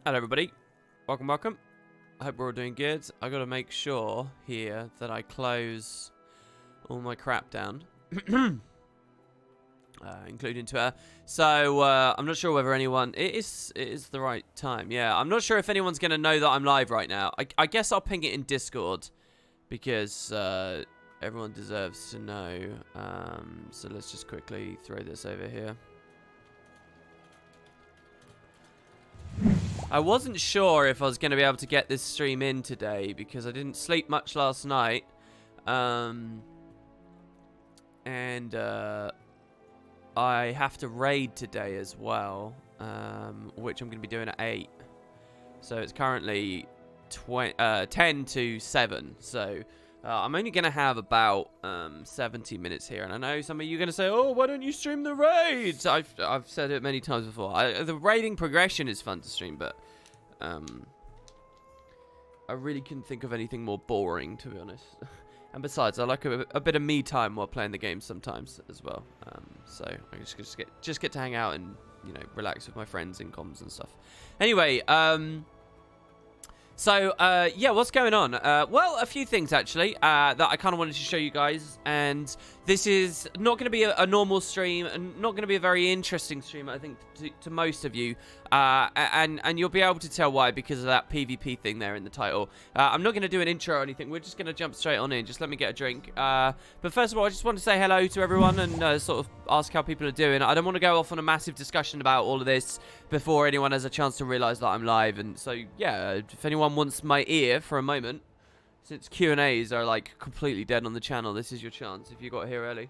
Hello everybody, welcome. I hope we're all doing good. I gotta make sure here that I close all my crap down, including Twitter. So I'm not sure whether anyone, it is the right time. Yeah, I'm not sure if anyone's gonna know that I'm live right now. I guess I'll ping it in Discord because everyone deserves to know. So let's just quickly throw this over here. I wasn't sure if I was going to be able to get this stream in today because I didn't sleep much last night. And I have to raid today as well, which I'm going to be doing at 8. So it's currently 10 to 7. So I'm only going to have about 70 minutes here. And I know some of you are going to say, oh, why don't you stream the raids? I've said it many times before. The raiding progression is fun to stream, but I really couldn't think of anything more boring, to be honest. And besides, I like a bit of me time while playing the game sometimes as well. So I just get to hang out and, you know, relax with my friends in comms and stuff. Anyway, so, yeah, what's going on? Well, a few things, actually, that I kind of wanted to show you guys. And this is not going to be a normal stream and not going to be a very interesting stream, I think, to most of you. And you'll be able to tell why because of that PvP thing there in the title. I'm not going to do an intro or anything. We're just going to jump straight on in. Just let me get a drink. But first of all, I just want to say hello to everyone and sort of ask how people are doing. I don't want to go off on a massive discussion about all of this before anyone has a chance to realize that I'm live. And so, yeah, if anyone wants my ear for a moment, since Q&As are like completely dead on the channel, this is your chance if you got here early.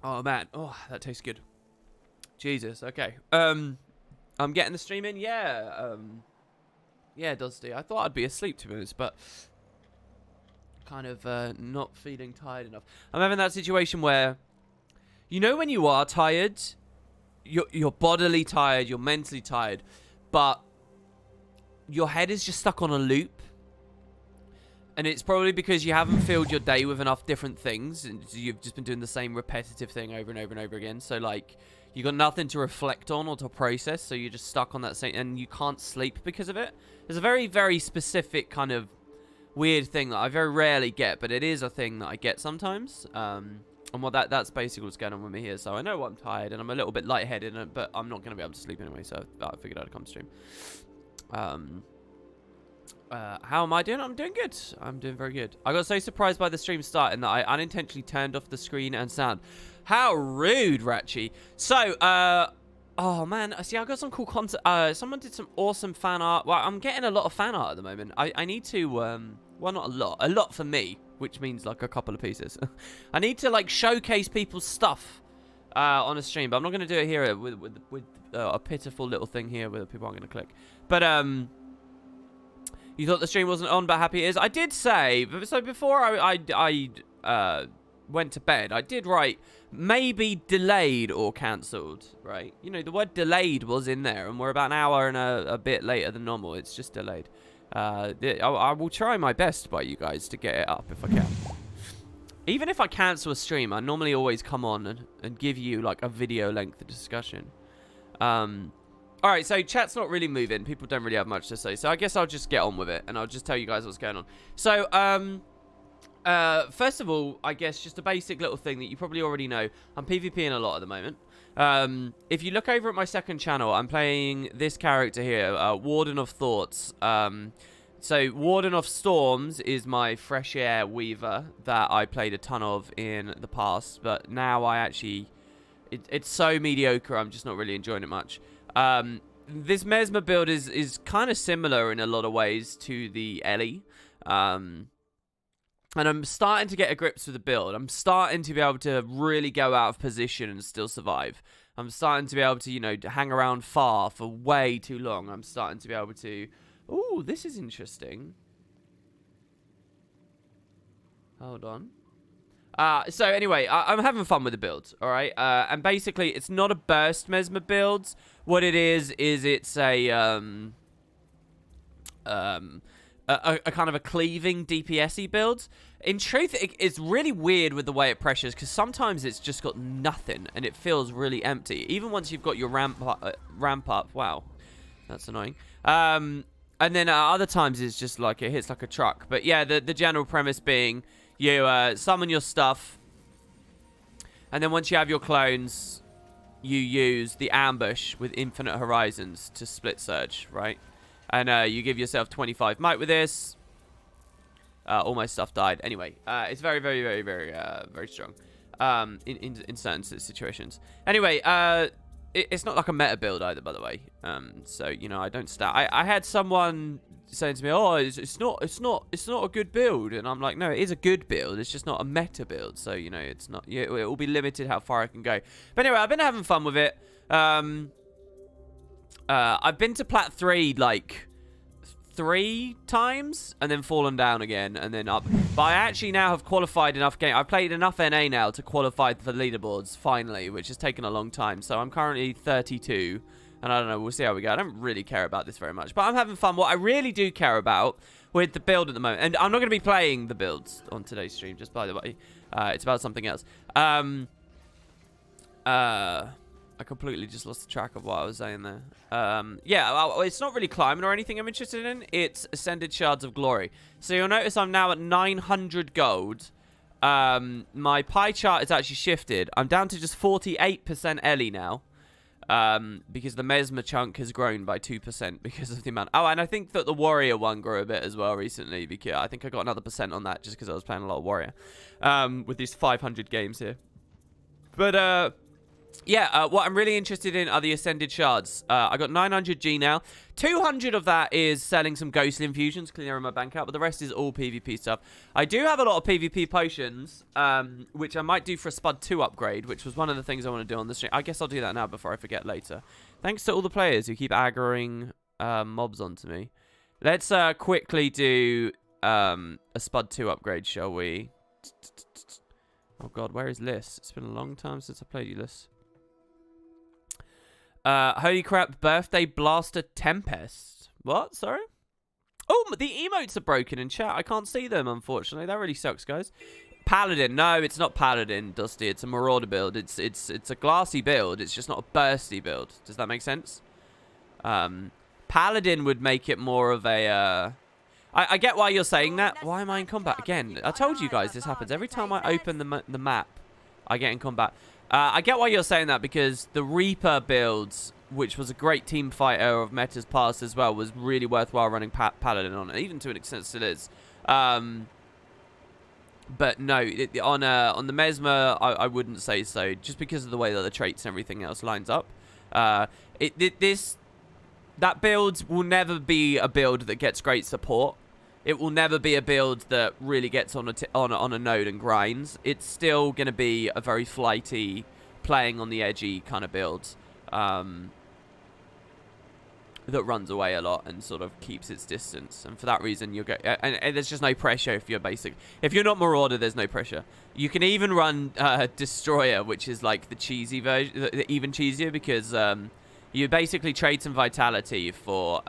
Oh man, oh, that tastes good. Jesus, okay. I'm getting the stream in, yeah. Yeah, it does do. I thought I'd be asleep, to be honest, but kind of not feeling tired enough. I'm having that situation where, you know, when you are tired, you're bodily tired, you're mentally tired, but your head is just stuck on a loop. And it's probably because you haven't filled your day with enough different things. And you've just been doing the same repetitive thing over and over and over again. So, like, you got nothing to reflect on or to process. So you're just stuck on that same... And you can't sleep because of it. There's a very, very specific kind of weird thing that I very rarely get. But it is a thing that I get sometimes. And well, that's basically what's going on with me here. So I know I'm tired and I'm a little bit lightheaded. But I'm not going to be able to sleep anyway. So I figured I'd come stream. How am I doing? I'm doing good. I'm doing very good. I got so surprised by the stream starting that I unintentionally turned off the screen and sound. How rude, Ratchy. So, oh man, see, I got some cool content. Someone did some awesome fan art. Well, I'm getting a lot of fan art at the moment. I need to, well, not a lot. A lot for me, which means like a couple of pieces. I need to like showcase people's stuff on a stream, but I'm not going to do it here with a pitiful little thing here where people aren't going to click. But, you thought the stream wasn't on, but happy it is. I did say, so before I went to bed, I did write maybe delayed or cancelled, right? You know, the word delayed was in there, and we're about an hour and a bit later than normal. It's just delayed. I will try my best by you guys to get it up if I can. Even if I cancel a stream, I normally always come on and give you like a video length discussion. Alright, so chat's not really moving. People don't really have much to say. So I guess I'll just get on with it. And I'll just tell you guys what's going on. So, first of all, I guess just a basic little thing that you probably already know. I'm PvPing a lot at the moment. If you look over at my second channel, I'm playing this character here, Warden of Thoughts. So Warden of Storms is my Fresh Air Weaver that I played a ton of in the past. But now I actually... It's so mediocre, I'm just not really enjoying it much. This Mesmer build is kind of similar in a lot of ways to the Ellie. And I'm starting to get a grips with the build. I'm starting to be able to really go out of position and still survive. I'm starting to be able to, you know, hang around far for way too long. I'm starting to be able to... Ooh, this is interesting. Hold on. So anyway, I'm having fun with the build, alright? And basically, it's not a burst Mesmer build. What it is it's a, a kind of a cleaving DPS-y build. In truth, it's really weird with the way it pressures, because sometimes it's just got nothing and it feels really empty. Even once you've got your ramp up. Wow, that's annoying. And then other times it's just like it hits like a truck. But yeah, the general premise being you summon your stuff, and then once you have your clones, you use the ambush with infinite horizons to split surge, right? And you give yourself 25 might with this. All my stuff died. Anyway, it's very, very, very, very, very strong in certain situations. Anyway, it's not like a meta build either, by the way. So you know, I don't start. I had someone saying to me, "Oh, it's not a good build," and I'm like, "No, it is a good build. It's just not a meta build. So you know, it's not. It will be limited how far I can go." But anyway, I've been having fun with it. I've been to Plat 3 like 3 times and then fallen down again and then up. But I actually now have qualified enough game. I've played enough NA now to qualify for leaderboards finally, which has taken a long time. So I'm currently 32 and I don't know, we'll see how we go. I don't really care about this very much, but I'm having fun. What I really do care about with the build at the moment, and I'm not going to be playing the builds on today's stream, just by the way. It's about something else. I completely just lost track of what I was saying there. Yeah, it's not really climbing or anything I'm interested in. It's Ascended Shards of Glory. So you'll notice I'm now at 900 gold. My pie chart is actually shifted. I'm down to just 48% Ellie now. Because the Mesmer chunk has grown by 2% because of the amount. Oh, and I think that the Warrior one grew a bit as well recently. Because I think I got another % on that just because I was playing a lot of Warrior. With these 500 games here. But, yeah, what I'm really interested in are the Ascended Shards. I got 900 G now. 200 of that is selling some Ghostly Infusions, clearing my bank out, but the rest is all PvP stuff. I do have a lot of PvP potions, which I might do for a Spud 2 upgrade, which was one of the things I want to do on the stream. I guess I'll do that now before I forget later. Thanks to all the players who keep aggroing mobs onto me. Let's quickly do a Spud 2 upgrade, shall we? Oh god, where is Liss? It's been a long time since I played you, Liss. Holy crap, birthday blaster Tempest. What? Sorry? Oh, the emotes are broken in chat. I can't see them, unfortunately. That really sucks, guys. Paladin. No, it's not Paladin, Dusty. It's a Marauder build. It's a glassy build. It's just not a bursty build. Does that make sense? Paladin would make it more of a... I get why you're saying that. Why am I in combat? Again, I told you guys this happens. Every time I open the map, I get in combat. I get why you're saying that, because the Reaper builds, which was a great team fighter of metas past as well, was really worthwhile running Paladin on it, even to an extent still is. But no, on the Mesmer, I wouldn't say so, just because of the way that the traits and everything else lines up. That build will never be a build that gets great support. It will never be a build that really gets on a node and grinds. It's still going to be a very flighty, playing on the edgy kind of build that runs away a lot and sort of keeps its distance. And for that reason, you'll get and there's just no pressure if you're basic. If you're not Marauder, there's no pressure. You can even run Destroyer, which is like the cheesy version, even cheesier, because you basically trade some vitality for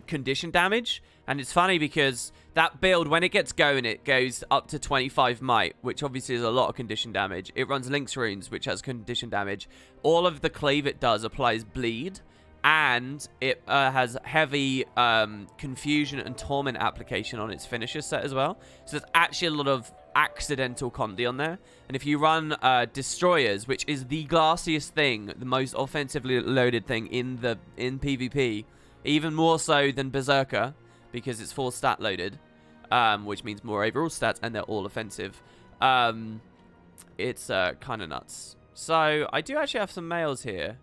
condition damage. And it's funny because that build, when it gets going, it goes up to 25 might, which obviously is a lot of condition damage. It runs Lynx Runes, which has condition damage. All of the cleave it does applies bleed, and it has heavy confusion and torment application on its finisher set as well. So there's actually a lot of accidental condi on there. And if you run Destroyers, which is the glassiest thing, the most offensively loaded thing in PvP, even more so than Berserker, because it's 4 stat loaded, which means more overall stats, and they're all offensive. It's kind of nuts. So I do actually have some mails here.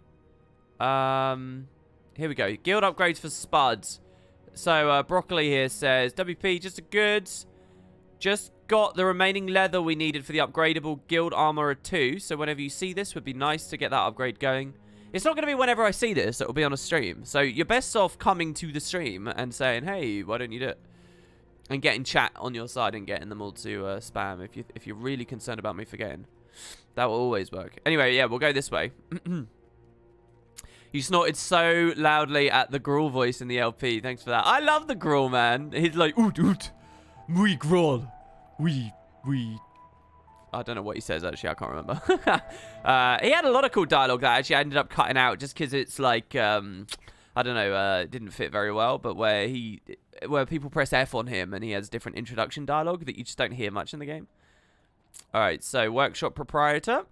Here we go. Guild upgrades for Spuds. So Broccoli here says, WP, just got the remaining leather we needed for the upgradable Guild Armorer 2. So whenever you see this, would be nice to get that upgrade going. It's not going to be whenever I see this. It will be on a stream. So you're best off coming to the stream and saying, hey, why don't you do it? And getting chat on your side and getting them all to spam if you're really concerned about me forgetting. That will always work. Anyway, yeah, we'll go this way. You snorted so loudly at the Gruul voice in the LP. Thanks for that. I love the Gruul, man. He's like, oot, oot. We Gruul. We. I don't know what he says, actually. I can't remember. He had a lot of cool dialogue that actually I ended up cutting out just because it's like, I don't know, it didn't fit very well, but where people press F on him and he has different introduction dialogue that you just don't hear much in the game. All right, so workshop proprietor.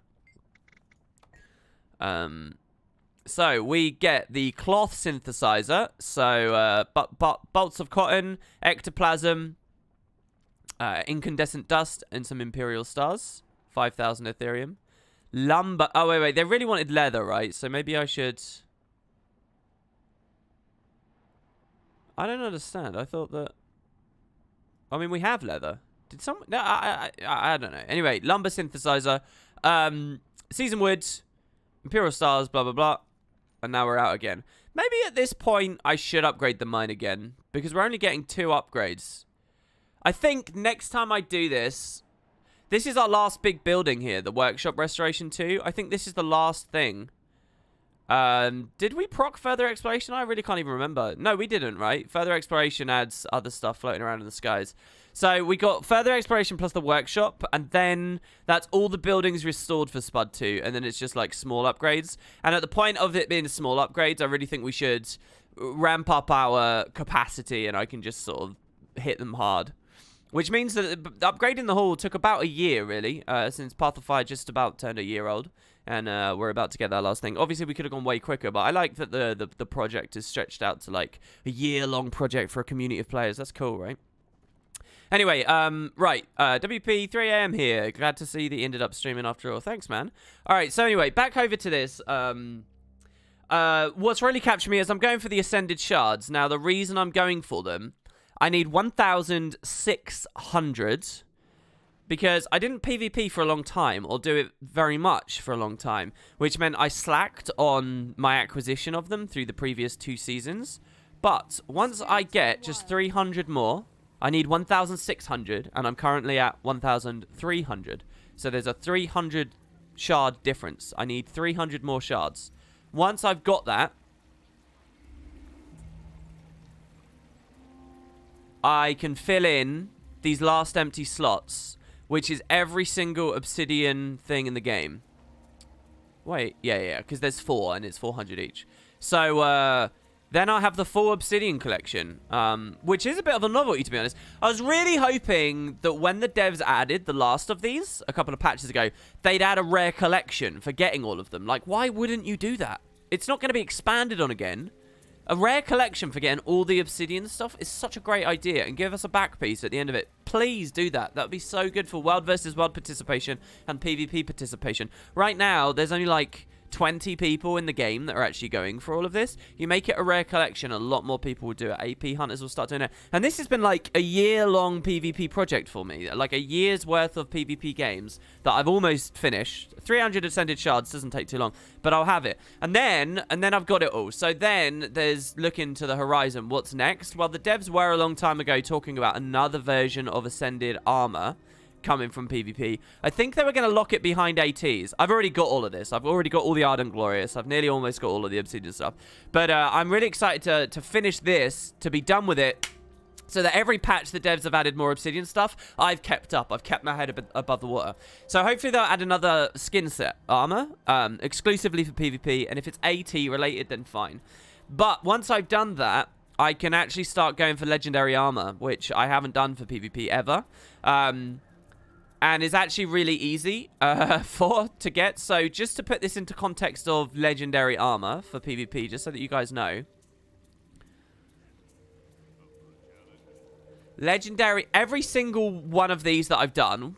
So we get the cloth synthesizer. So bolts of cotton, ectoplasm, incandescent dust, and some imperial stars. 5,000 Ethereum. Lumber. Oh, wait. They really wanted leather, right? So maybe I should... I don't understand. I thought that... I mean, we have leather. Did someone... No, I don't know. Anyway, lumber synthesizer. Seasoned wood. Imperial stars, blah, blah, blah. And now we're out again. Maybe at this point, I should upgrade the mine again. Because we're only getting 2 upgrades. I think next time I do this... This is our last big building here. The workshop restoration 2. I think this is the last thing. Did we proc further exploration? I really can't even remember. No, we didn't, right? Further exploration adds other stuff floating around in the skies. So we got further exploration plus the workshop, and then that's all the buildings restored for Spud 2, and then it's just like small upgrades. And at the point of it being small upgrades, I really think we should ramp up our capacity, and I can just sort of hit them hard. Which means that upgrading the hall took about a year, really, since Path of Fire just about turned a year old. And we're about to get that last thing. Obviously, we could have gone way quicker, but I like that the project is stretched out to like a year-long project for a community of players. That's cool, right? Anyway, right. WP 3 AM here. Glad to see that you ended up streaming after all. Thanks, man. All right, so anyway, back over to this. What's really captured me is I'm going for the Ascended Shards. Now, the reason I'm going for them, I need 1,600... because I didn't PvP for a long time, or do it very much for a long time, which meant I slacked on my acquisition of them through the previous 2 seasons. But once I get just 300 more, I need 1,600, and I'm currently at 1,300. So there's a 300 shard difference. I need 300 more shards. Once I've got that, I can fill in these last empty slots, which is every single obsidian thing in the game. Wait, yeah, because there's 4, and it's 400 each. So, then I have the full obsidian collection, which is a bit of a novelty, to be honest. I was really hoping that when the devs added the last of these, a couple of patches ago, they'd add a rare collection for getting all of them. Like, why wouldn't you do that? It's not going to be expanded on again. A rare collection for getting all the obsidian stuff is such a great idea, and give us a back piece at the end of it. Please do that. That would be so good for World versus World participation and PvP participation. Right now, there's only like 20 people in the game that are actually going for all of this. You make it a rare collection, a lot more people will do it. AP hunters will start doing it. And this has been like a year-long PvP project for me. Like a year's worth of PvP games that I've almost finished. 300 Ascended Shards doesn't take too long, but I'll have it. And then I've got it all. So then there's looking to the horizon. What's next? Well, the devs were a long time ago talking about another version of Ascended Armor coming from PvP. I think they were going to lock it behind ATs. I've already got all of this. I've already got all the Ardent Glorious. I've nearly almost got all of the Obsidian stuff. But I'm really excited to finish this, to be done with it, so that every patch the devs have added more Obsidian stuff, I've kept up. I've kept my head above the water. So hopefully they'll add another skin set armor, exclusively for PvP. And if it's AT related, then fine. But once I've done that, I can actually start going for legendary armor, which I haven't done for PvP ever. And is actually really easy to get. So just to put this into context of legendary armor for PvP, just so that you guys know. Legendary, every single one of these that I've done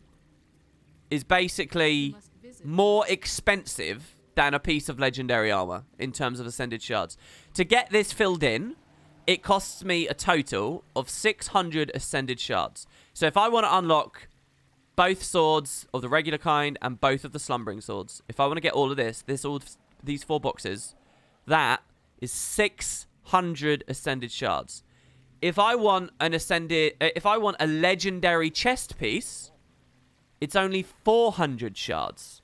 is basically more expensive than a piece of legendary armor in terms of Ascended Shards. To get this filled in, it costs me a total of 600 Ascended Shards. So if I want to unlock both swords of the regular kind and both of the slumbering swords, if I want to get all of these 4 boxes, that is 600 Ascended Shards. If I want a legendary chest piece, it's only 400 shards.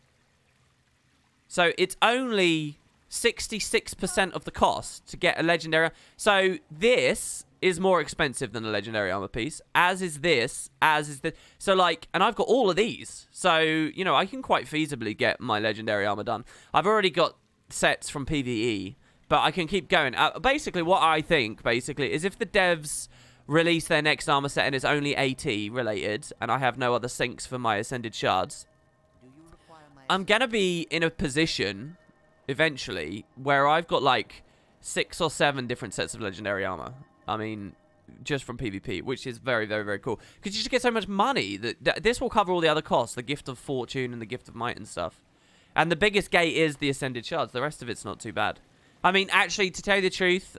So it's only 66% of the cost to get a legendary. So this is more expensive than a legendary armor piece, as is this, as is this. So like, and I've got all of these. So, you know, I can quite feasibly get my legendary armor done. I've already got sets from PvE, but I can keep going. Basically, what I think, basically, is if the devs release their next armor set and it's only AT related, and I have no other sinks for my Ascended Shards, I'm going to be in a position, eventually, where I've got like 6 or 7 different sets of legendary armor. I mean, just from PvP, which is very, very, very cool. Because you just get so much money. That this will cover all the other costs. The Gift of Fortune and the Gift of Might and stuff. And the biggest gate is the Ascended Shards. The rest of it's not too bad. I mean, actually, to tell you the truth,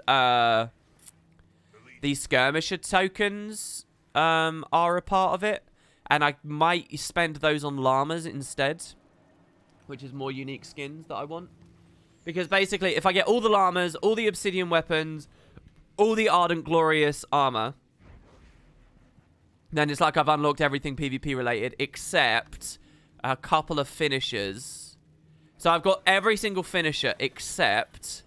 these Skirmisher tokens are a part of it. And I might spend those on llamas instead. Which is more unique skins that I want. Because basically, if I get all the llamas, all the obsidian weapons, all the Ardent Glorious armor, then it's like I've unlocked everything PvP related, except a couple of finishers. So I've got every single finisher except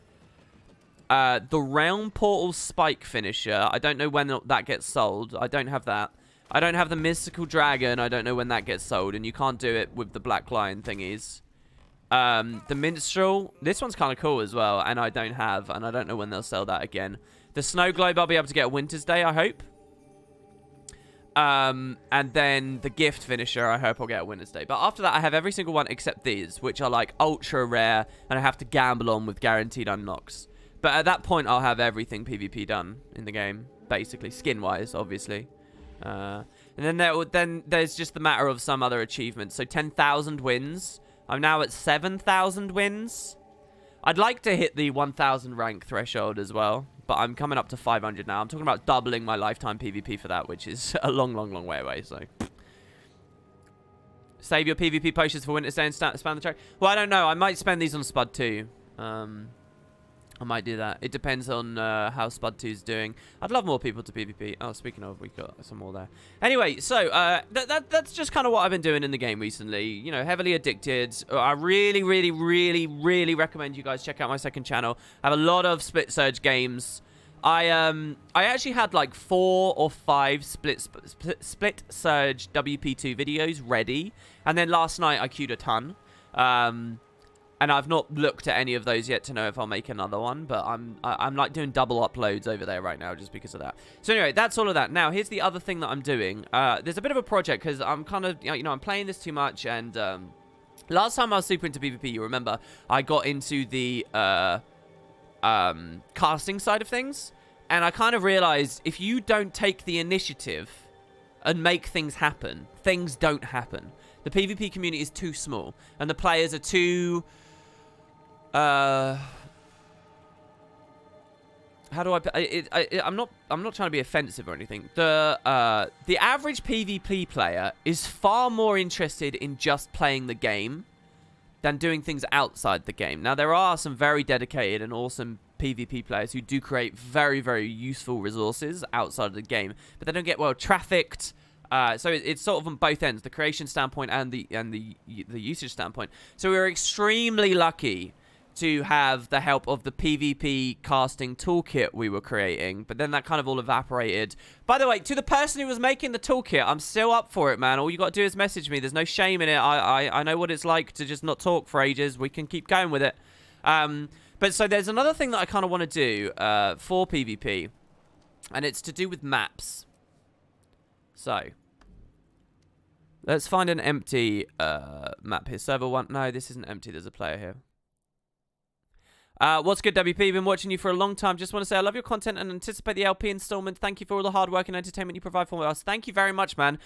the Realm Portal Spike finisher. I don't know when that gets sold. I don't have that. I don't have the Mystical Dragon. I don't know when that gets sold, and you can't do it with the Black Lion thingies. The Minstrel, this one's kind of cool as well, and I don't have, and I don't know when they'll sell that again. The Snow Globe I'll be able to get Winter's Day, I hope. And then the Gift Finisher, I hope I'll get Winter's Day. But after that, I have every single one except these, which are like ultra rare, and I have to gamble on with guaranteed unlocks. But at that point, I'll have everything PvP done in the game, basically, skin-wise, obviously. And then there's just the matter of some other achievements. So 10,000 wins. I'm now at 7,000 wins. I'd like to hit the 1,000 rank threshold as well, but I'm coming up to 500 now. I'm talking about doubling my lifetime PvP for that, which is a long, long, long way away, so. Save your PvP potions for Winter's Day and spam the track. Well, I don't know. I might spend these on Spud 2. I might do that. It depends on how Spud 2 is doing. I'd love more people to PvP. Oh, speaking of, we got some more there. Anyway, so that's just kind of what I've been doing in the game recently. You know, heavily addicted. I really, really, really, really recommend you guys check out my second channel. I have a lot of Split Surge games. I actually had like 4 or 5 Split Surge WP2 videos ready, and then last night I queued a ton. And I've not looked at any of those yet to know if I'll make another one, but I'm like doing double uploads over there right now just because of that. So anyway, that's all of that. Now, here's the other thing that I'm doing. There's a bit of a project because I'm kind of, you know, I'm playing this too much, and last time I was super into PvP, you remember, I got into the casting side of things, and I kind of realized if you don't take the initiative and make things happen, things don't happen. The PvP community is too small, and the players are too... how do I'm not trying to be offensive or anything. The average PvP player is far more interested in just playing the game than doing things outside the game. Now, there are some very dedicated and awesome PvP players who do create very, very useful resources outside of the game, but they don't get well trafficked. So it's sort of on both ends, the creation standpoint and the usage standpoint. So we were extremely lucky to have the help of the PvP casting toolkit we were creating, but then that kind of all evaporated. By the way, to the person who was making the toolkit, I'm still up for it, man. All you got to do is message me. There's no shame in it. I know what it's like to just not talk for ages. We can keep going with it. But so there's another thing that I kind of want to do for PvP, and it's to do with maps. So let's find an empty map here. Server 1. No, this isn't empty. There's a player here. What's good, WP? Been watching you for a long time. Just want to say I love your content and anticipate the LP installment. Thank you for all the hard work and entertainment you provide for us. Thank you very much, man.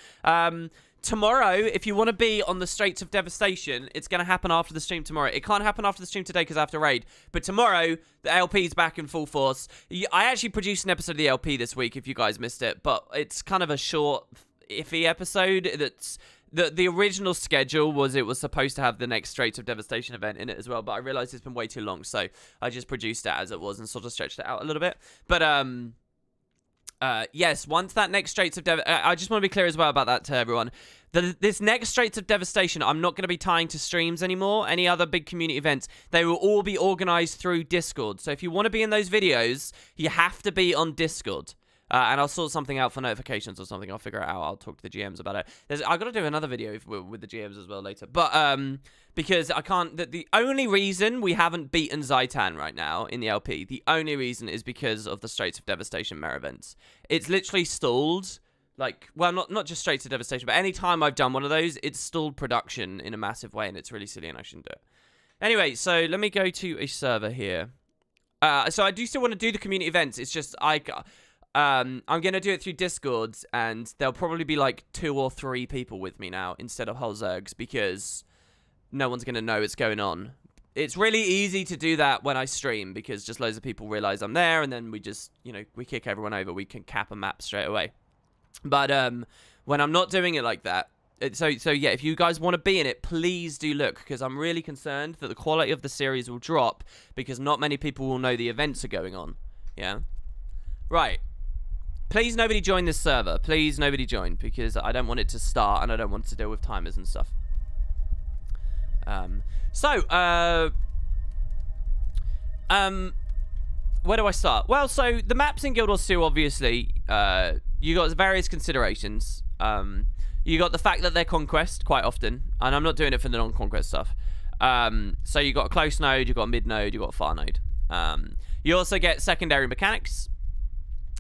Tomorrow, if you want to be on the Straits of Devastation, it's going to happen after the stream tomorrow. It can't happen after the stream today because I have to raid. But tomorrow, the LP's back in full force. I actually produced an episode of the LP this week, if you guys missed it. But it's kind of a short, iffy episode that's... The original schedule was it was supposed to have the next Straits of Devastation event in it as well, but I realized it's been way too long, so I just produced it as it was and sort of stretched it out a little bit. But yes, once that next Straits of Devastation... I just want to be clear as well about that to everyone. This next Straits of Devastation, I'm not going to be tying to streams anymore. Any other big community events, they will all be organized through Discord. So if you want to be in those videos, you have to be on Discord. And I'll sort something out for notifications or something. I'll figure it out. I'll talk to the GMs about it. I've got to do another video with the GMs as well later. But because I can't... The only reason we haven't beaten Zaitan right now in the LP, the only reason is because of the Straits of Devastation mare events. It's literally stalled... Like, well, not just Straits of Devastation, but any time I've done one of those, it's stalled production in a massive way, and it's really silly, and I shouldn't do it. Anyway, so let me go to a server here. So I do still want to do the community events. It's just I'm going to do it through Discord, and there'll probably be like 2 or 3 people with me now instead of whole zergs, because no one's going to know what's going on. It's really easy to do that when I stream, because just loads of people realize I'm there, and then we just, you know, we kick everyone over. We can cap a map straight away. But when I'm not doing it like that, so yeah, if you guys want to be in it, please do look, because I'm really concerned that the quality of the series will drop because not many people will know the events are going on. Yeah? Right. Please nobody join this server. Please nobody join, because I don't want it to start and I don't want to deal with timers and stuff. Where do I start? Well, so the maps in Guild Wars 2, obviously, you got various considerations. You got the fact that they're conquest quite often, and I'm not doing it for the non-conquest stuff. So you got a close node, you got a mid node, you got a far node. You also get secondary mechanics.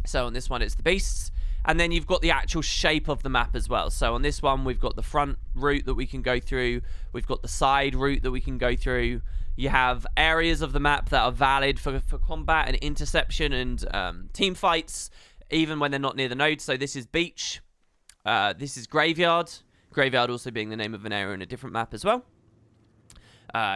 So on this one, it's the beasts. And then you've got the actual shape of the map as well. So on this one, we've got the front route that we can go through. We've got the side route that we can go through. You have areas of the map that are valid for combat and interception and team fights, even when they're not near the node. So this is beach. This is graveyard. Graveyard also being the name of an area in a different map as well.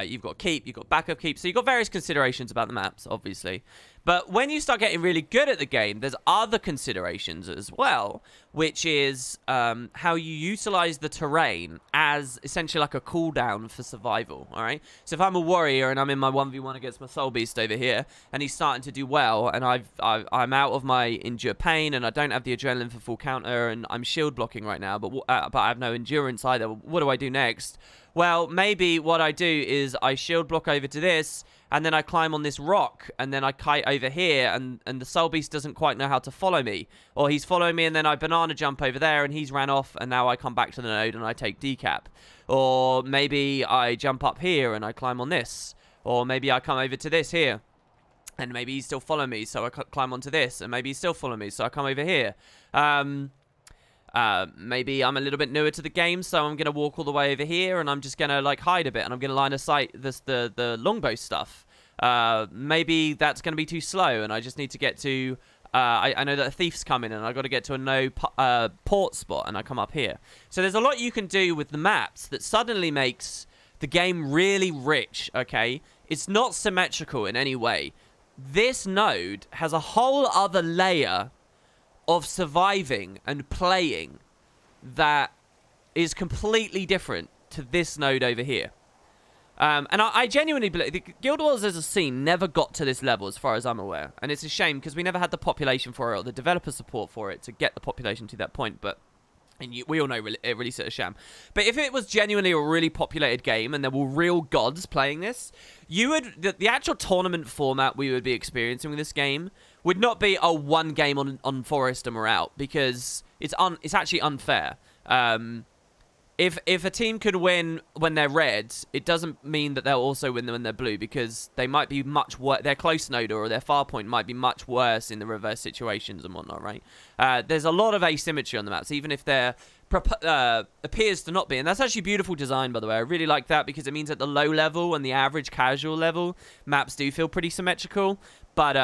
You've got keep, you've got backup keep. So you've got various considerations about the maps, obviously. But when you start getting really good at the game, there's other considerations as well, which is how you utilize the terrain as essentially like a cooldown for survival, all right? So if I'm a warrior and I'm in my 1v1 against my soul beast over here, and he's starting to do well, and I'm out of my endure pain, and I don't have the adrenaline for full counter, and I'm shield blocking right now, but I have no endurance either, what do I do next? Well, maybe what I do is I shield block over to this, and then I climb on this rock, and then I kite over here, and the soul beast doesn't quite know how to follow me. Or he's following me, and then I banana jump over there, and he's ran off, and now I come back to the node, and I take decap. Or maybe I jump up here, and I climb on this. Or maybe I come over to this here, and maybe he's still following me, so I climb onto this, and maybe he's still following me, so I come over here. Maybe I'm a little bit newer to the game, so I'm going to walk all the way over here, and I'm just going to, like, hide a bit, and I'm going to line of sight the longbow stuff. Maybe that's going to be too slow, and I just need to get to... I know that a thief's coming, and I've got to get to a no port spot, and I come up here. So there's a lot you can do with the maps that suddenly makes the game really rich, okay? It's not symmetrical in any way. This node has a whole other layer of surviving and playing that is completely different to this node over here. And I genuinely believe the Guild Wars as a scene never got to this level as far as I'm aware. And it's a shame because we never had the population for it or the developer support for it to get the population to that point. But we all know it really set a sham. But if it was genuinely a really populated game and there were real gods playing this, the actual tournament format we would be experiencing with this game would not be a one game on Forest and we're out, because it's actually unfair. If a team could win when they're red, it doesn't mean that they'll also win when they're blue, because they might be much worse. Their close node or their far point might be much worse in the reverse situations and whatnot, right? There's a lot of asymmetry on the maps, even if there appears to not be. And that's actually beautiful design, by the way. I really like that, because it means at the low level and the average casual level, maps do feel pretty symmetrical. But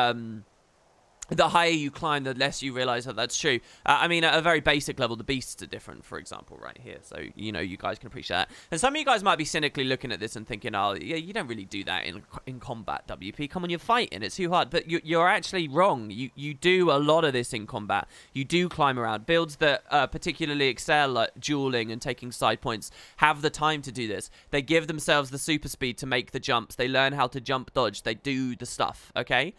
the higher you climb, the less you realize that that's true. I mean, at a very basic level, the beasts are different, for example, right here. So, you know, you guys can appreciate that. And some of you guys might be cynically looking at this and thinking, oh, yeah, you don't really do that in combat, WP. Come on, you're fighting. It's too hard. But you're actually wrong. You do a lot of this in combat. You do climb around. Builds that particularly excel at dueling and taking side points have the time to do this. They give themselves the super speed to make the jumps. They learn how to jump dodge. They do the stuff, okay?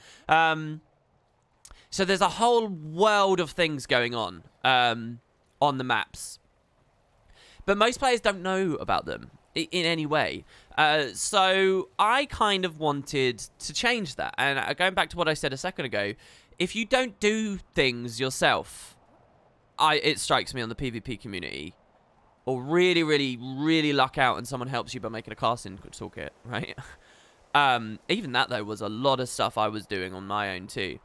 So there's a whole world of things going on the maps. but most players don't know about them in any way. So I kind of wanted to change that. And going back to what I said a second ago, if you don't do things yourself, it strikes me on the PvP community, or really, really, really luck out and someone helps you by making a casting toolkit, right? Even that, though, was a lot of stuff I was doing on my own, too.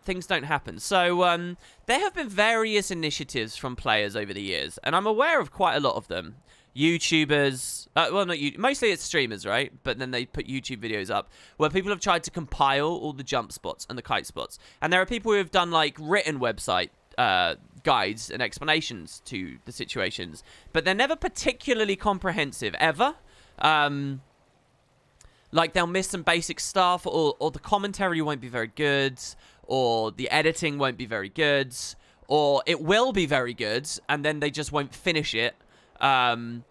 Things don't happen. So, there have been various initiatives from players over the years, and I'm aware of quite a lot of them. YouTubers, well, not you, mostly it's streamers, right? But then they put YouTube videos up where people have tried to compile all the jump spots and the kite spots. And there are people who have done, like, written website guides and explanations to the situations, but they're never particularly comprehensive, ever. Like, they'll miss some basic stuff, or the commentary won't be very good, or the editing won't be very good, or it will be very good, and then they just won't finish it. And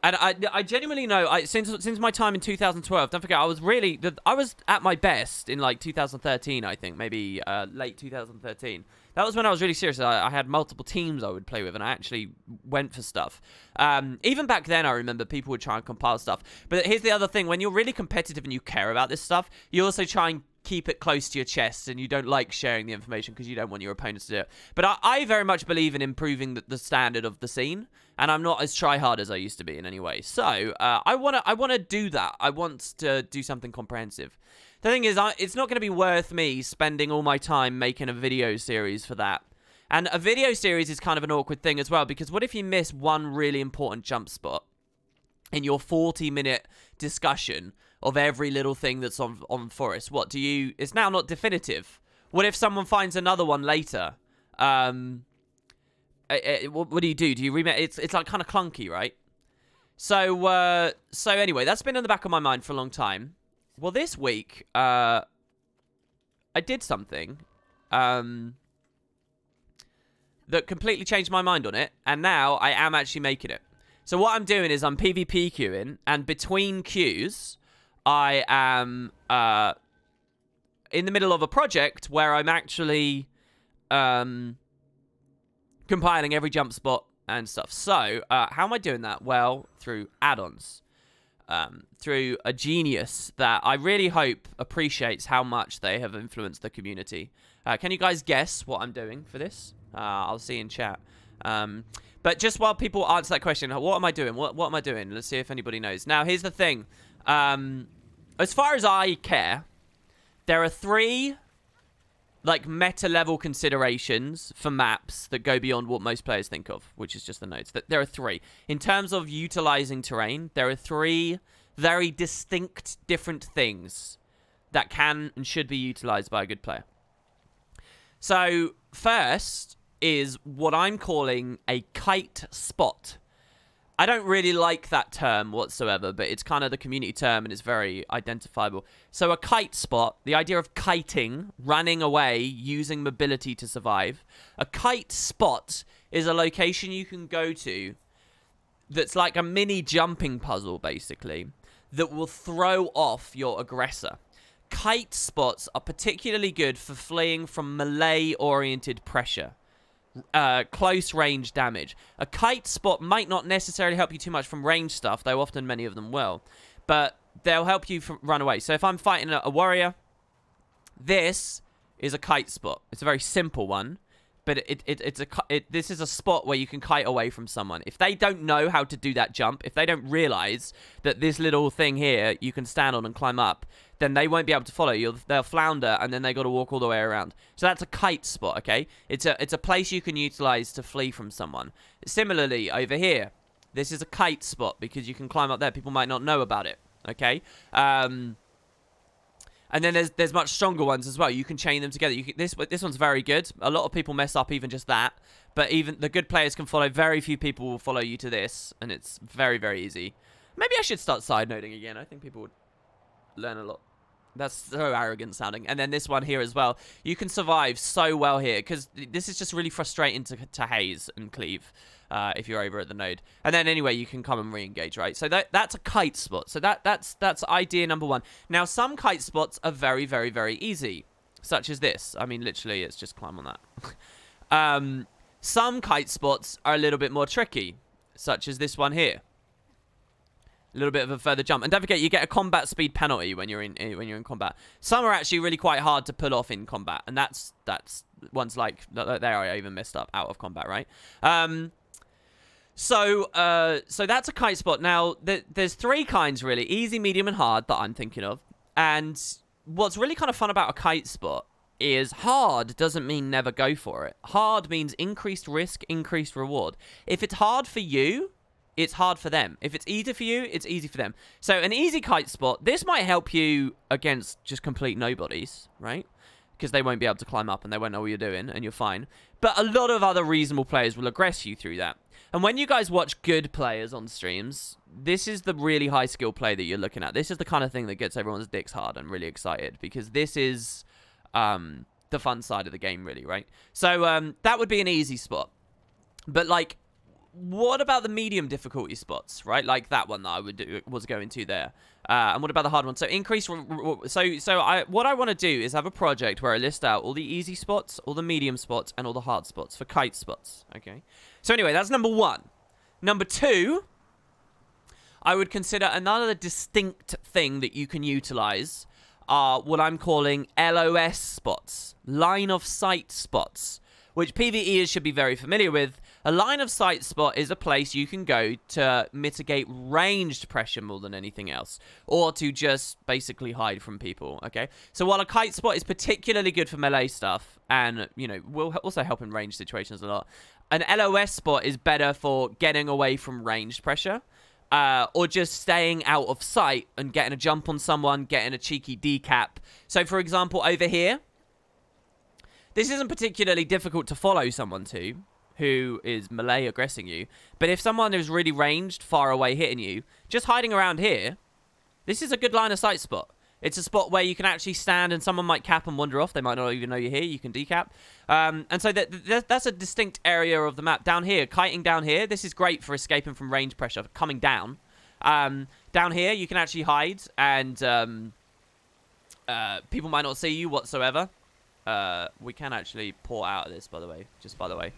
I genuinely know, since my time in 2012, don't forget, I was at my best in, like, 2013, I think, maybe late 2013. That was when I was really serious. I had multiple teams I would play with, and I actually went for stuff. Even back then, I remember people would try and compile stuff. But here's the other thing. When you're really competitive and you care about this stuff, you also try and keep it close to your chest, and you don't like sharing the information because you don't want your opponents to do it. But I very much believe in improving the standard of the scene, and I'm not as try-hard as I used to be in any way. So I wanna do that. I want to do something comprehensive. The thing is, it's not going to be worth me spending all my time making a video series for that. And a video series is kind of an awkward thing as well, because what if you miss one really important jump spot in your 40-minute discussion of every little thing that's on Forest? What do you... It's now not definitive. What if someone finds another one later? What do? Do you remake? It's like kind of clunky, right? So anyway, that's been in the back of my mind for a long time. Well, this week, I did something that completely changed my mind on it, and now I am actually making it. So what I'm doing is I'm PvP queuing, and between queues, I am in the middle of a project where I'm actually compiling every jump spot and stuff. So how am I doing that? Well, through add-ons. Through a genius that I really hope appreciates how much they have influenced the community. Can you guys guess what I'm doing for this? I'll see in chat. But just while people answer that question, what am I doing? What am I doing? Let's see if anybody knows. Now, here's the thing. As far as I care, there are 3... like meta-level considerations for maps that go beyond what most players think of, which is just the nodes. There are 3. In terms of utilizing terrain, there are 3 very distinct different things that can and should be utilized by a good player. So, first is what I'm calling a kite spot. I don't really like that term whatsoever, but it's kind of the community term and it's very identifiable. So a kite spot, the idea of kiting, running away, using mobility to survive. A kite spot is a location you can go to that's like a mini jumping puzzle, basically, that will throw off your aggressor. Kite spots are particularly good for fleeing from melee-oriented pressure. Close range damage. A kite spot might not necessarily help you too much from range stuff, though often many of them will, but they'll help you run away. So if I'm fighting a warrior, this is a kite spot. It's a very simple one, but this is a spot where you can kite away from someone. If they don't know how to do that jump, if they don't realize that this little thing here you can stand on and climb up, then they won't be able to follow you. They'll flounder, and then they got to walk all the way around. So that's a kite spot, okay? It's a place you can utilize to flee from someone. Similarly, over here, this is a kite spot because you can climb up there. People might not know about it, okay? And then there's much stronger ones as well. You can chain them together. This one's very good. A lot of people mess up even just that, but even the good players can follow. Very few people will follow you to this, and it's very, very easy. Maybe I should start side noding again. I think people would learn a lot. That's so arrogant sounding. And then this one here as well. You can survive so well here because this is just really frustrating to haze and cleave if you're over at the node. And then anyway, you can come and re-engage, right? So that's a kite spot. So that's idea number 1. Now, some kite spots are very, very, very easy, such as this. I mean, literally, it's just climb on that. Some kite spots are a little bit more tricky, such as this one here. A little bit of a further jump. And don't forget, you get a combat speed penalty when you're in combat. Some are actually really quite hard to pull off in combat, and that's ones like there I even messed up out of combat, right? So that's a kite spot. Now there's three kinds really: easy, medium, and hard that I'm thinking of. And what's really kind of fun about a kite spot is hard doesn't mean never go for it. Hard means increased risk, increased reward. If it's hard for you, it's hard for them. If it's easy for you, it's easy for them. So an easy kite spot, this might help you against just complete nobodies, right? Because they won't be able to climb up and they won't know what you're doing and you're fine. But a lot of other reasonable players will aggress you through that. And when you guys watch good players on streams, this is the really high skill play that you're looking at. This is the kind of thing that gets everyone's dicks hard and really excited, because this is the fun side of the game, really, right? So that would be an easy spot. But like, what about the medium difficulty spots, right? Like that one that I was going to there. And what about the hard one? So increase. What I want to do is have a project where I list out all the easy spots, all the medium spots, and all the hard spots for kite spots. Okay. So anyway, that's number one. Number two, I would consider another distinct thing that you can utilize are what I'm calling LOS spots, line of sight spots, which PvEers should be very familiar with. A line of sight spot is a place you can go to mitigate ranged pressure more than anything else, or to just basically hide from people, okay? So while a kite spot is particularly good for melee stuff, and, you know, will also help in range situations a lot, an LOS spot is better for getting away from ranged pressure, or just staying out of sight and getting a jump on someone, getting a cheeky decap. So, for example, over here, this isn't particularly difficult to follow someone to who is melee aggressing you. But if someone is really ranged, far away hitting you, just hiding around here, this is a good line of sight spot. It's a spot where you can actually stand and someone might cap and wander off. They might not even know you're here. You can decap. And so that's a distinct area of the map. Down here, kiting down here, this is great for escaping from range pressure, coming down. Down here, you can actually hide and people might not see you whatsoever. We can actually port out of this, by the way, just by the way.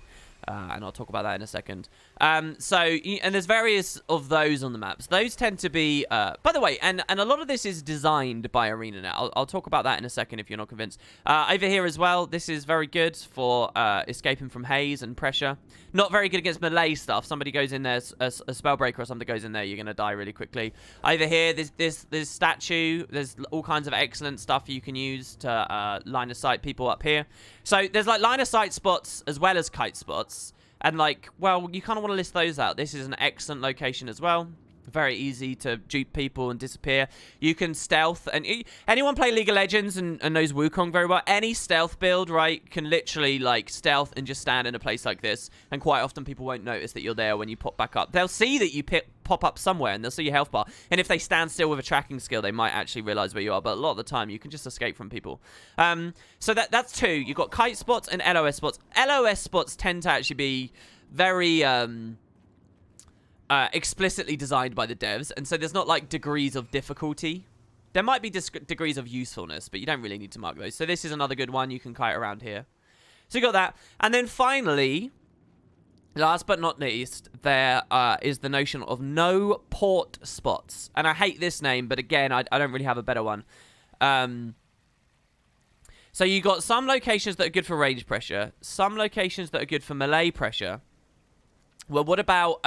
And I'll talk about that in a second. And there's various of those on the maps. Those tend to be, by the way, and a lot of this is designed by ArenaNet. I'll talk about that in a second if you're not convinced. Over here as well, this is very good for escaping from haze and pressure. Not very good against melee stuff. Somebody goes in there, a spellbreaker or something goes in there, you're going to die really quickly. Over here, there's statue. There's all kinds of excellent stuff you can use to line of sight people up here. So there's like line of sight spots as well as kite spots. And like, well, you kind of want to list those out. This is an excellent location as well. Very easy to dupe people and disappear. You can stealth. And anyone play League of Legends and knows Wukong very well, any stealth build, right, can literally like stealth and just stand in a place like this. And quite often people won't notice that you're there when you pop back up. They'll see that you pop up somewhere and they'll see your health bar. And if they stand still with a tracking skill, they might actually realize where you are. But a lot of the time, you can just escape from people. So that's two. You've got kite spots and LOS spots. LOS spots tend to actually be very explicitly designed by the devs, and so there's not like degrees of difficulty. There might be degrees of usefulness, but you don't really need to mark those. So this is another good one. You can kite around here. So you got that. And then finally, last but not least, there is the notion of no port spots. And I hate this name, but again, I don't really have a better one. So you got some locations that are good for range pressure, some locations that are good for melee pressure. Well, what about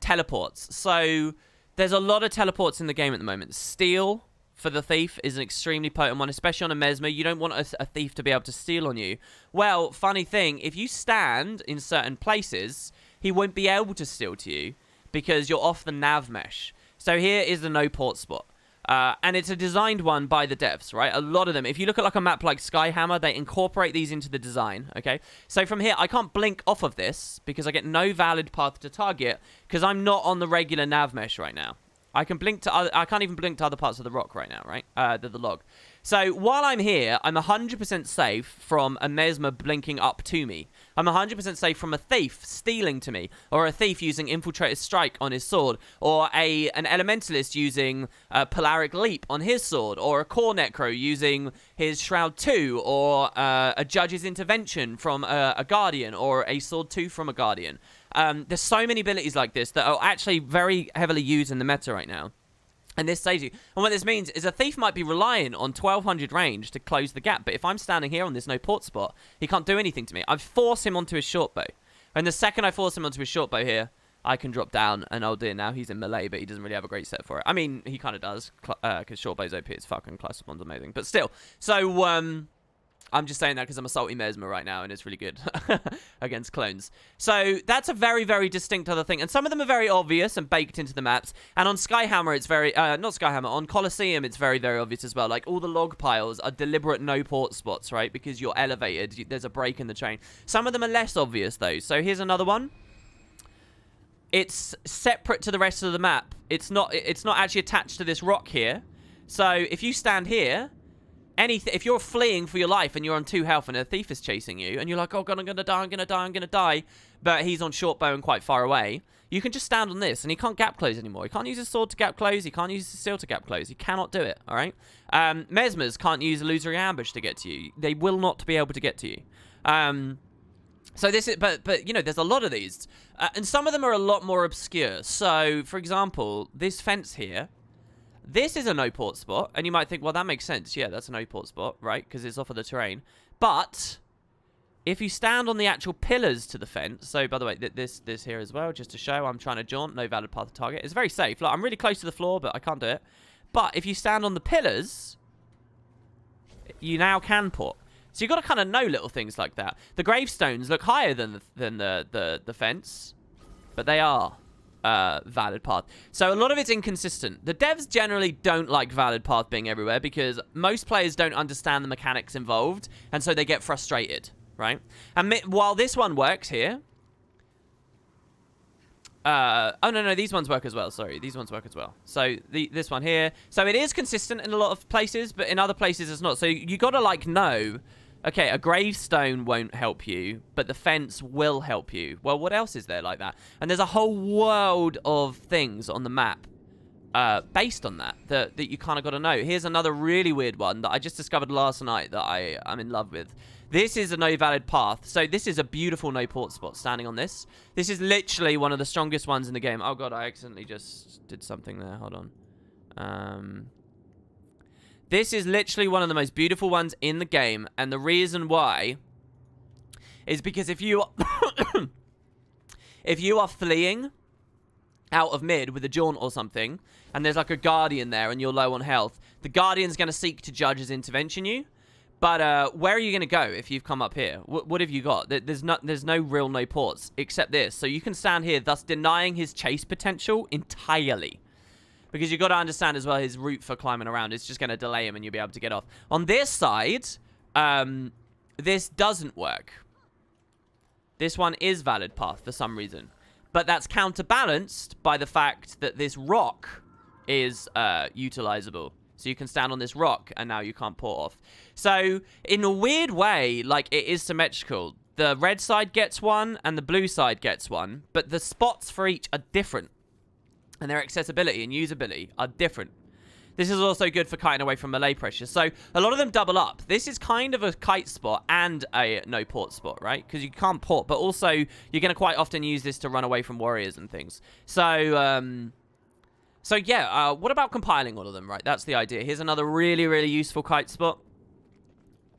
teleports? So there's a lot of teleports in the game at the moment. Steal for the thief is an extremely potent one, especially on a Mesmer. You don't want a thief to be able to steal on you. Well, funny thing, if you stand in certain places, he won't be able to steal to you because you're off the nav mesh. So here is the no port spot. And it's a designed one by the devs, right? A lot of them. If you look at like a map like Skyhammer, they incorporate these into the design, okay? So from here, I can't blink off of this because I get no valid path to target because I'm not on the regular nav mesh right now. I can blink to I can't even blink to other parts of the rock right now, right? The log. So while I'm here, I'm 100% safe from a Mesmer blinking up to me. I'm 100% safe from a thief stealing to me, or a thief using Infiltrated Strike on his sword, or an Elementalist using Polaric Leap on his sword, or a Core Necro using his Shroud 2, or a Judge's Intervention from a Guardian, or a Sword 2 from a Guardian. There's so many abilities like this that are actually very heavily used in the meta right now. And this saves you. And what this means is a thief might be relying on 1200 range to close the gap. But if I'm standing here on this no port spot, he can't do anything to me. I force him onto his short bow. And the second I force him onto his short bow here, I can drop down. And oh dear, now he's in melee, but he doesn't really have a great set for it. I mean, he kind of does, because short bow's OP. It's fucking cluster spawn's amazing. But still. So, I'm just saying that because I'm a salty Mesmer right now, and it's really good against clones. So that's a very, very distinct other thing. And some of them are very obvious and baked into the maps. And on Skyhammer, it's very... not Skyhammer. On Colosseum, it's very, very obvious as well. Like, all the log piles are deliberate no-port spots, right? Because you're elevated. There's a break in the chain. Some of them are less obvious, though. So here's another one. It's separate to the rest of the map. It's not actually attached to this rock here. So if you stand here... if you're fleeing for your life and you're on 2 health and a thief is chasing you and you're like, oh god, I'm gonna die, I'm gonna die, I'm gonna die, but he's on short bow and quite far away, you can just stand on this and he can't gap close anymore. He can't use his sword to gap close, he can't use his steel to gap close, he cannot do it, alright? Mesmers can't use illusory ambush to get to you. They will not be able to get to you. So this is, but you know, there's a lot of these, and some of them are a lot more obscure. So, for example, this fence here, this is a no-port spot, and you might think, well, that makes sense. Yeah, that's a no-port spot, right? Because it's off of the terrain. But if you stand on the actual pillars to the fence, so, by the way, this here as well, just to show I'm trying to jaunt, no valid path to target. It's very safe. Look, I'm really close to the floor, but I can't do it. But if you stand on the pillars, you now can port. So you've got to kind of know little things like that. The gravestones look higher than the fence, but they are. Valid path. So a lot of it's inconsistent. The devs generally don't like valid path being everywhere because most players don't understand the mechanics involved, and so they get frustrated, right? And while this one works here... oh, no, these ones work as well. Sorry, these ones work as well. So this one here. So it is consistent in a lot of places, but in other places it's not. So you got to, like, know... Okay, a gravestone won't help you, but the fence will help you. Well, what else is there like that? And there's a whole world of things on the map based on that you kind of got to know. Here's another really weird one that I just discovered last night that I'm in love with. This is a no valid path. So this is a beautiful no port spot standing on this. This is literally one of the strongest ones in the game. Oh, God, I accidentally just did something there. Hold on. This is literally one of the most beautiful ones in the game, and the reason why is because if you are fleeing out of mid with a jaunt or something, and there's like a guardian there and you're low on health, the guardian's going to seek to judge's intervention you. But where are you going to go if you've come up here? What have you got? There's no real no ports except this, so you can stand here, thus denying his chase potential entirely. Because you've got to understand as well his route for climbing around is just going to delay him and you'll be able to get off. On this side, this doesn't work. This one is valid path for some reason. But that's counterbalanced by the fact that this rock is utilizable. So you can stand on this rock and now you can't port off. So in a weird way, like, it is symmetrical. The red side gets one and the blue side gets one. But the spots for each are different. And their accessibility and usability are different. This is also good for kiting away from melee pressure. So a lot of them double up. This is kind of a kite spot and a no port spot, right? Because you can't port, but also you're going to quite often use this to run away from warriors and things. So yeah, what about compiling all of them, right? That's the idea. Here's another really, really useful kite spot.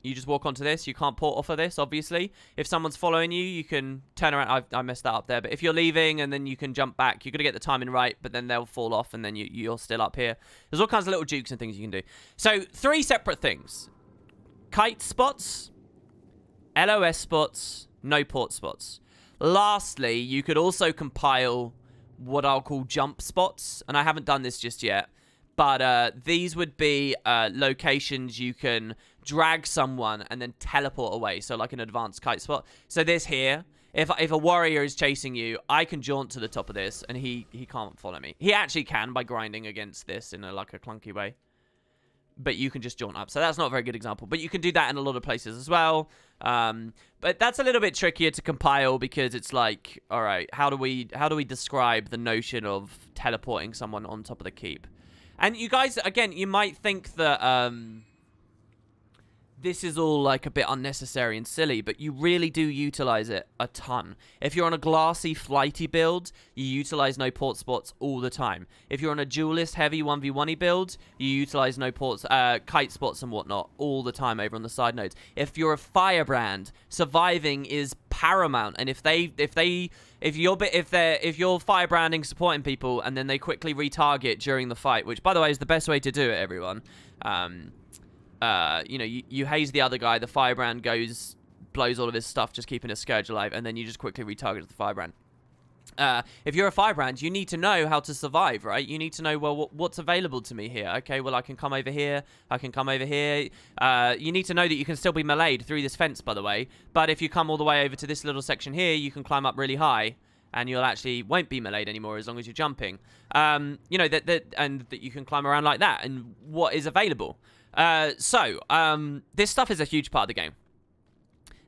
You just walk onto this. You can't port off of this, obviously. If someone's following you, you can turn around. I messed that up there. But if you're leaving and then you can jump back, you've got to get the timing right, but then they'll fall off and then you're still up here. There's all kinds of little jukes and things you can do. So 3 separate things. Kite spots, LOS spots, no port spots. Lastly, you could also compile what I'll call jump spots. And I haven't done this just yet. But these would be locations you can drag someone and then teleport away. So like an advanced kite spot. So this here, if a warrior is chasing you, I can jaunt to the top of this and he can't follow me. He actually can by grinding against this in like a clunky way. But you can just jaunt up. So that's not a very good example. But you can do that in a lot of places as well. But that's a little bit trickier to compile because it's like, all right, how do we describe the notion of teleporting someone on top of the keep? And you guys, again, you might think that this is all like a bit unnecessary and silly, but you really do utilize it a ton. If you're on a glassy, flighty build, you utilize no port spots all the time. If you're on a duelist heavy 1v1y build, you utilize no ports, kite spots and whatnot all the time over on the side nodes. If you're a firebrand, surviving is paramount, and if you're firebranding supporting people and then they quickly retarget during the fight, which by the way is the best way to do it, everyone. You know, you haze the other guy, the firebrand goes, blows all of his stuff, just keeping his Scourge alive, and then you just quickly retarget the firebrand. If you're a firebrand, you need to know how to survive, right? You need to know, well, what's available to me here? Okay, well, I can come over here. I can come over here. You need to know that you can still be meleeed through this fence, by the way. But if you come all the way over to this little section here, you can climb up really high, and you'll actually won't be meleeed anymore as long as you're jumping. You know, and that you can climb around like that, and what is available. This stuff is a huge part of the game.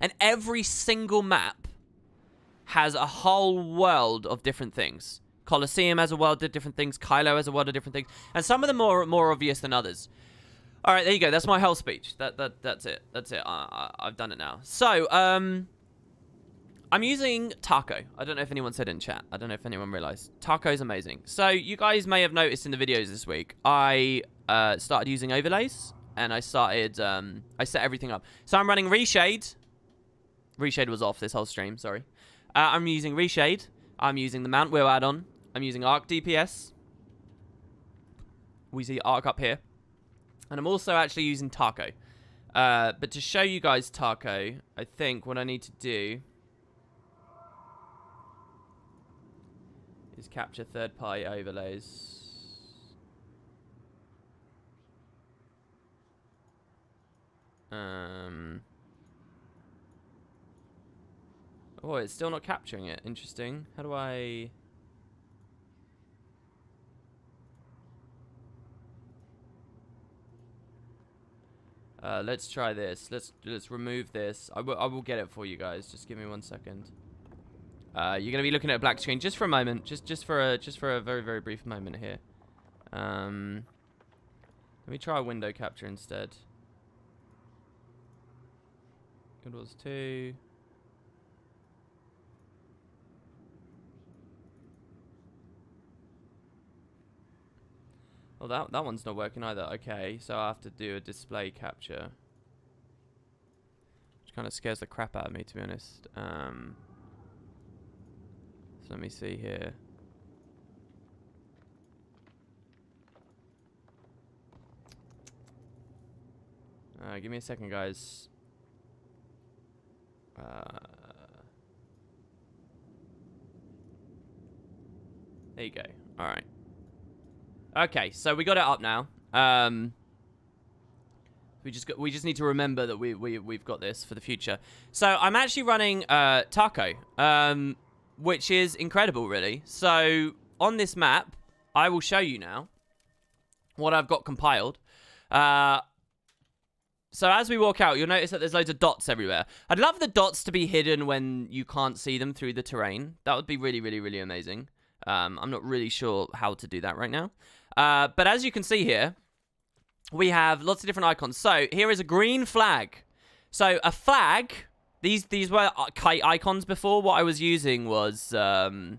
And every single map has a whole world of different things. Colosseum has a world of different things. Kylo has a world of different things. And some of them are more obvious than others. All right, there you go. That's my whole speech. That's it. That's it. I've done it now. So, I'm using Taco. I don't know if anyone said in chat. I don't know if anyone realized. Taco is amazing. So, you guys may have noticed in the videos this week, I started using overlays. And I started, I set everything up. So I'm running Reshade. Reshade was off this whole stream, sorry. I'm using Reshade. I'm using the Mount Will add-on. I'm using Arc DPS. We see Arc up here. And I'm also actually using Taco. But to show you guys Taco, I think what I need to do is capture third-party overlays. Oh, it's still not capturing it. Interesting. How do I... let's try this. Let's remove this. I will get it for you guys. Just give me 1 second. You're gonna be looking at a black screen just for a moment. Just for a very, very brief moment here. Let me try a window capture instead. It was 2. Well, that one's not working either. Okay, so I have to do a display capture, which kind of scares the crap out of me, to be honest. So let me see here. Give me a second, guys. There you go. All right. Okay, so we got it up now. We just need to remember that we've got this for the future. So I'm actually running Taco, which is incredible, really. So on this map, I will show you now what I've got compiled. So as we walk out, you'll notice that there's loads of dots everywhere. I'd love the dots to be hidden when you can't see them through the terrain. That would be really, really, really amazing. I'm not really sure how to do that right now. But as you can see here, we have lots of different icons. So here is a green flag. So a flag, these were kite icons before. What I was using was the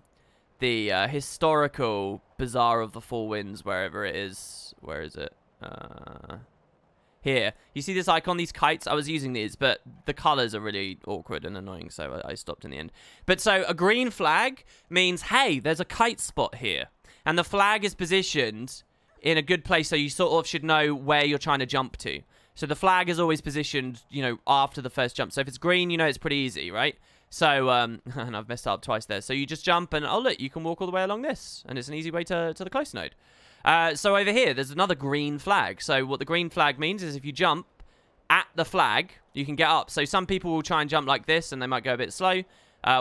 historical Bazaar of the Four Winds, wherever it is. Where is it? Here. You see this icon, these kites? I was using these, but the colors are really awkward and annoying, so I stopped in the end. But so a green flag means, hey, there's a kite spot here. And the flag is positioned in a good place, so you sort of should know where you're trying to jump to. So the flag is always positioned, you know, after the first jump. So if it's green, you know it's pretty easy, right? So, and I've messed up twice there. So you just jump and, oh, look, you can walk all the way along this. And it's an easy way to the close node. So over here, there's another green flag. So what the green flag means is if you jump at the flag, you can get up. So some people will try and jump like this, and they might go a bit slow.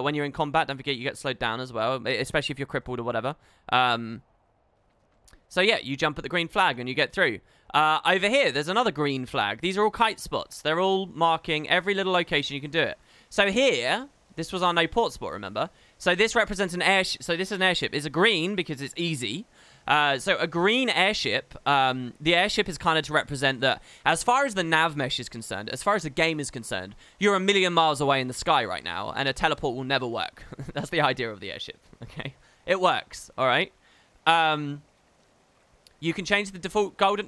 When you're in combat, don't forget you get slowed down as well, especially if you're crippled or whatever. So yeah, you jump at the green flag and you get through. Over here, there's another green flag. These are all kite spots. They're all marking every little location you can do it. So here, this was our no port spot, remember? So this represents an airship. So this is an airship. It's a green because it's easy. So a green airship, the airship is kind of to represent that as far as the nav mesh is concerned, as far as the game is concerned, you're a million miles away in the sky right now, and a teleport will never work. That's the idea of the airship, okay? It works, all right? You can change the default gold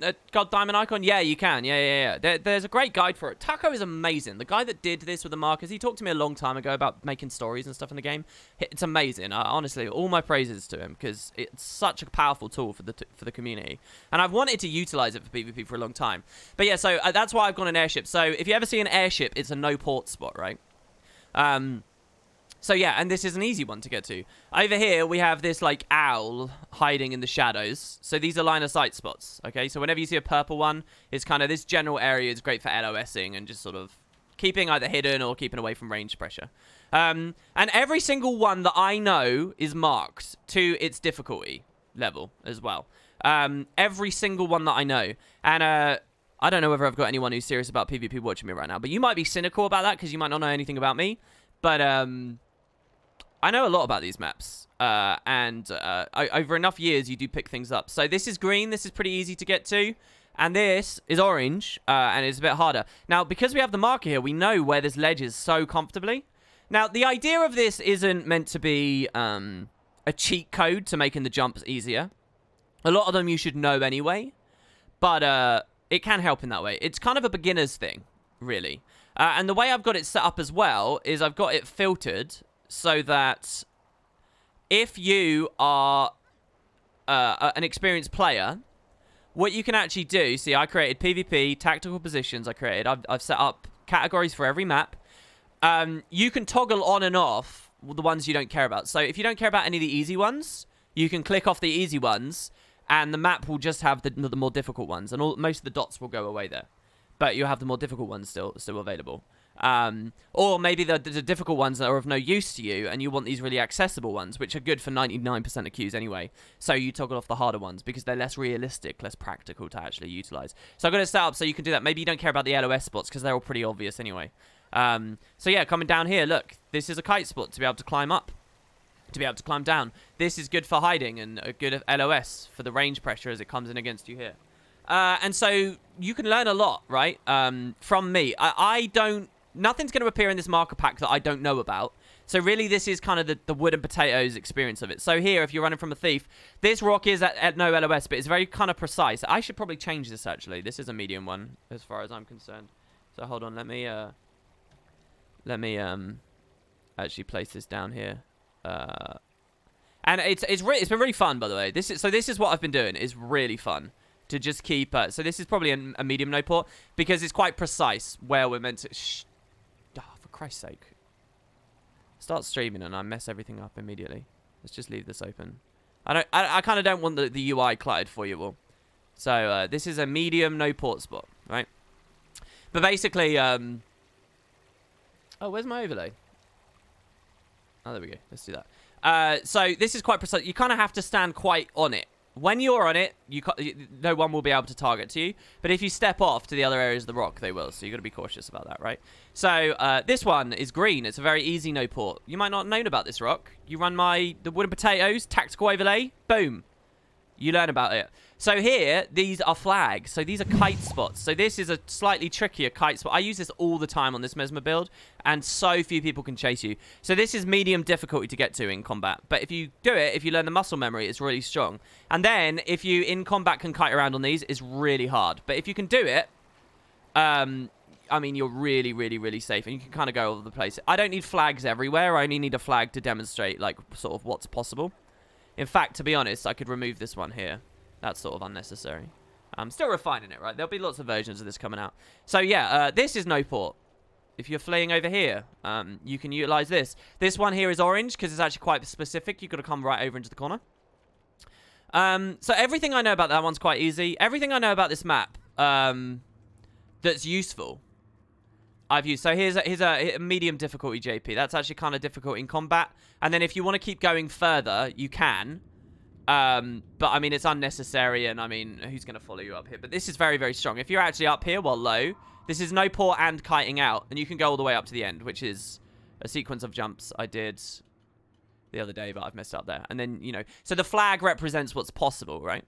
diamond icon. Yeah, you can. Yeah. There's a great guide for it. Taco is amazing. The guy that did this with the markers, he talked to me a long time ago about making stories and stuff in the game. It's amazing. Honestly, all my praises to him because it's such a powerful tool for the community. And I've wanted to utilize it for PvP for a long time. But yeah, so that's why I've got an airship. So if you ever see an airship, it's a no port spot, right? So yeah, and this is an easy one to get to. Over here, we have this, like, owl hiding in the shadows. So these are line of sight spots, okay? So whenever you see a purple one, it's kind of this general area is great for LOSing and just sort of keeping either hidden or keeping away from range pressure. And every single one that I know is marked to its difficulty level as well. Every single one that I know. And I don't know whether I've got anyone who's serious about PvP watching me right now, but you might be cynical about that because you might not know anything about me. But I know a lot about these maps, and over enough years, you do pick things up. So this is green. This is pretty easy to get to. And this is orange, and it's a bit harder. Now, because we have the marker here, we know where this ledge is so comfortably. Now, the idea of this isn't meant to be a cheat code to making the jumps easier. A lot of them you should know anyway, but it can help in that way. It's kind of a beginner's thing, really. And the way I've got it set up as well is I've got it filtered so that if you are an experienced player, what you can actually do, see, I created PvP, tactical positions I've set up categories for every map. You can toggle on and off the ones you don't care about. So if you don't care about any of the easy ones, you can click off the easy ones, and the map will just have the more difficult ones, and most of the dots will go away there. But you'll have the more difficult ones still available. Or maybe the difficult ones that are of no use to you, and you want these really accessible ones, which are good for 99% of queues anyway. So you toggle off the harder ones because they're less realistic, less practical to actually utilize. So I've got it set up so you can do that. Maybe you don't care about the LOS spots because they're all pretty obvious anyway. So yeah, coming down here, look, this is a kite spot to be able to climb up, to be able to climb down. This is good for hiding and a good LOS for the range pressure as it comes in against you here. And so you can learn a lot, right? From me. Nothing's going to appear in this marker pack that I don't know about. So really, this is kind of the wood and potatoes experience of it. So here, if you're running from a thief, this rock is at no LOS, but it's very kind of precise. I should probably change this, actually. This is a medium one, as far as I'm concerned. So hold on, let me actually place this down here. And it's been really fun, by the way. This is what I've been doing. It's really fun to just keep. So this is probably a medium no port because it's quite precise where we're meant to. Oh, for Christ's sake! Start streaming and I mess everything up immediately. Let's just leave this open. I kind of don't want the UI cluttered for you all. So this is a medium no port spot, right? But basically, oh, where's my overlay? Oh, there we go. Let's do that. So this is quite precise. You kind of have to stand quite on it. When you're on it, no one will be able to target to you. But if you step off to the other areas of the rock, they will. So you've got to be cautious about that, right? So this one is green. It's a very easy no port. You might not have known about this rock. You run the wood and potatoes, tactical overlay, boom. You learn about it. So here, these are flags. So these are kite spots. So this is a slightly trickier kite spot. I use this all the time on this Mesmer build, and so few people can chase you. So this is medium difficulty to get to in combat. But if you do it, if you learn the muscle memory, it's really strong. And then if you in combat can kite around on these, it's really hard. But if you can do it, I mean, you're really, really, really safe, and you can kind of go all over the place. I don't need flags everywhere. I only need a flag to demonstrate, like, sort of what's possible. In fact, to be honest, I could remove this one here. That's sort of unnecessary. I'm still refining it, right? There'll be lots of versions of this coming out. So, yeah, this is no port. If you're fleeing over here, you can utilize this. This one here is orange because it's actually quite specific. You've got to come right over into the corner. So everything I know about that one's quite easy. Everything I know about this map that's useful, I've used. So here's a medium difficulty JP. That's actually kind of difficult in combat. And then if you want to keep going further, you can. But, I mean, it's unnecessary, and, I mean, who's going to follow you up here? But this is very, very strong. If you're actually up here while low, this is no port and kiting out, and you can go all the way up to the end, which is a sequence of jumps I did the other day, but I've messed up there. And then, you know, so the flag represents what's possible, right?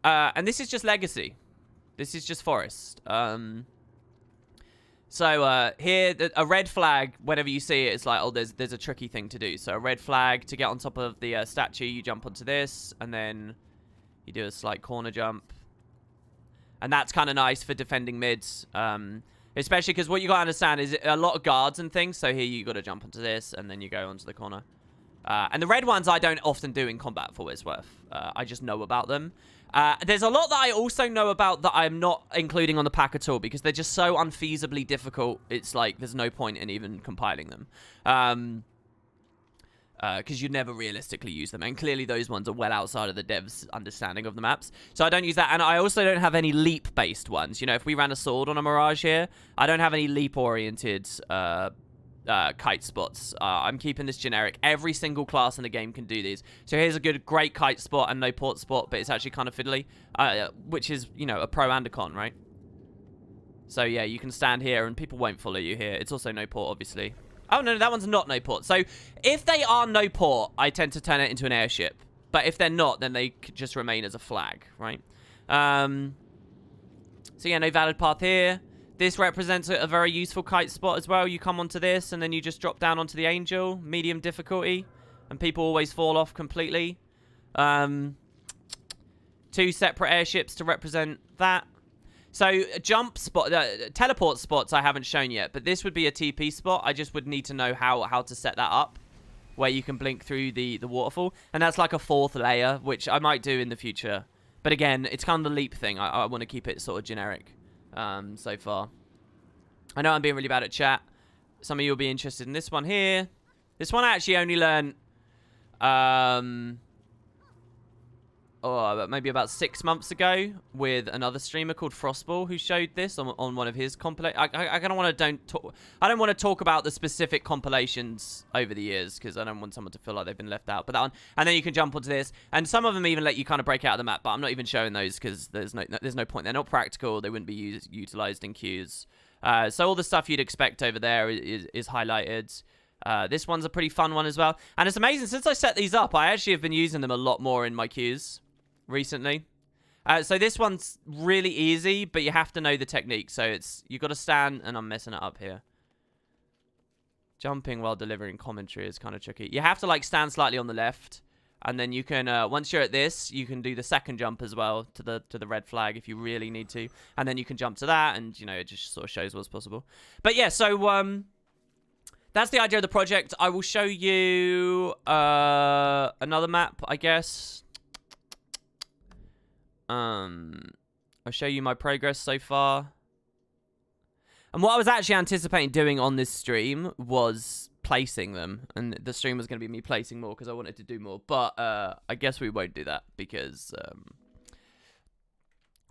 And this is just legacy. This is just forest. So here, a red flag, whenever you see it, it's like, oh, there's a tricky thing to do. So a red flag, to get on top of the statue, you jump onto this, and then you do a slight corner jump. And that's kind of nice for defending mids. Especially because what you got to understand is a lot of guards and things. So here you got to jump onto this, and then you go onto the corner. And the red ones I don't often do in combat, for what it's worth. I just know about them. There's a lot that I also know about that I'm not including on the pack at all, because they're just so unfeasibly difficult. It's like there's no point in even compiling them. Because you'd never realistically use them. And clearly those ones are well outside of the devs' understanding of the maps. So I don't use that. And I also don't have any leap-based ones. You know, if we ran a sword on a Mirage here, I don't have any leap-oriented kite spots. I'm keeping this generic. Every single class in the game can do these. So here's a great kite spot and no port spot, but it's actually kind of fiddly, which is, you know, a pro and a con, right? So yeah, you can stand here and people won't follow you here. It's also no port, obviously. Oh no, that one's not no port. So if they are no port, I tend to turn it into an airship. But if they're not, then they could just remain as a flag, right? So yeah, no valid path here. This represents a very useful kite spot as well. You come onto this, and then you just drop down onto the angel. Medium difficulty. And people always fall off completely. 2 separate airships to represent that. So, jump spot, teleport spots I haven't shown yet. But this would be a TP spot. I just would need to know how to set that up. Where you can blink through the waterfall. And that's like a 4th layer, which I might do in the future. But again, it's kind of the leap thing. I want to keep it sort of generic. So far. I know I'm being really bad at chat. Some of you will be interested in this one here. This one I actually only learned maybe about 6 months ago with another streamer called Frostball, who showed this on one of his compilations. I don't want to talk about the specific compilations over the years, because I don't want someone to feel like they've been left out. But that one, and then you can jump onto this, and some of them even let you kind of break out of the map. But I'm not even showing those because there's no point. They're not practical. They wouldn't be utilized in queues. So all the stuff you'd expect over there is highlighted. This one's a pretty fun one as well, and it's amazing. Since I set these up, I actually have been using them a lot more in my queues recently. So this one's really easy, but you have to know the technique. So you got to stand, and I'm messing it up here. Jumping while delivering commentary is kind of tricky. You have to like stand slightly on the left, and then you can once you're at this, you can do the second jump as well to the red flag if you really need to, and then you can jump to that, and you know, it just sort of shows what's possible. But yeah, so that's the idea of the project. I will show you another map, I guess. I'll show you my progress so far. And what I was actually anticipating doing on this stream was placing them. And the stream was going to be me placing more because I wanted to do more. But I guess we won't do that because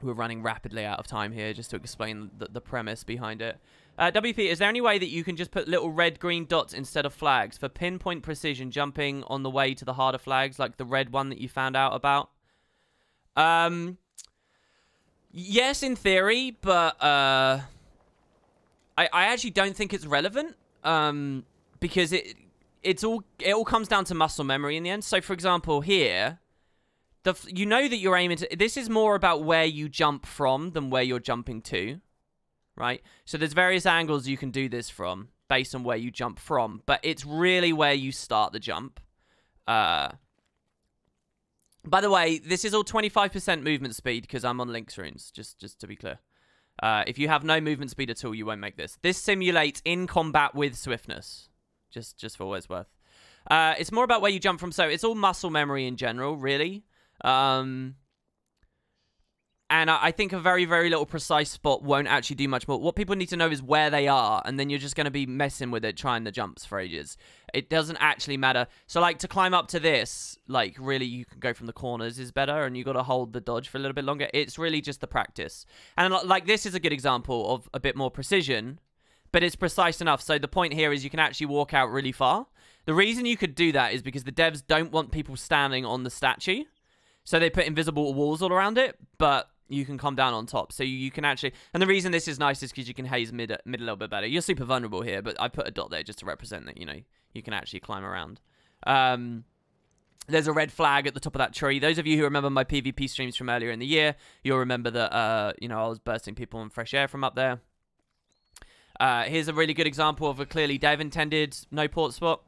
we're running rapidly out of time here, just to explain the premise behind it. WP, is there any way that you can just put little red-green dots instead of flags for pinpoint precision jumping on the way to the harder flags, like the red one that you found out about? Yes, in theory, but I actually don't think it's relevant, because it all comes down to muscle memory in the end. So, for example, here, you know that you're aiming to. This is more about where you jump from than where you're jumping to, right? So there's various angles you can do this from based on where you jump from, but it's really where you start the jump. By the way, this is all 25% movement speed because I'm on Lynx runes, just to be clear. If you have no movement speed at all, you won't make this. This simulates in combat with swiftness, just for what it's worth. It's more about where you jump from, so it's all muscle memory in general, really. And I think a very, very little precise spot won't actually do much more. What people need to know is where they are, and then you're just going to be messing with it, trying the jumps for ages. It doesn't actually matter. So, like, to climb up to this, like, really, you can go from the corners is better, and you got to hold the dodge for a little bit longer. It's really just the practice. And, like, this is a good example of a bit more precision, but it's precise enough. So the point here is you can actually walk out really far. The reason you could do that is because the devs don't want people standing on the statue. So they put invisible walls all around it, but you can come down on top. So you can actually... And the reason this is nice is because you can haze mid a little bit better. You're super vulnerable here, but I put a dot there just to represent that, you know, you can actually climb around. There's a red flag at the top of that tree. Those of you who remember my PvP streams from earlier in the year, you'll remember that, you know, I was bursting people on fresh air from up there. Here's a really good example of a clearly dev-intended no-port spot.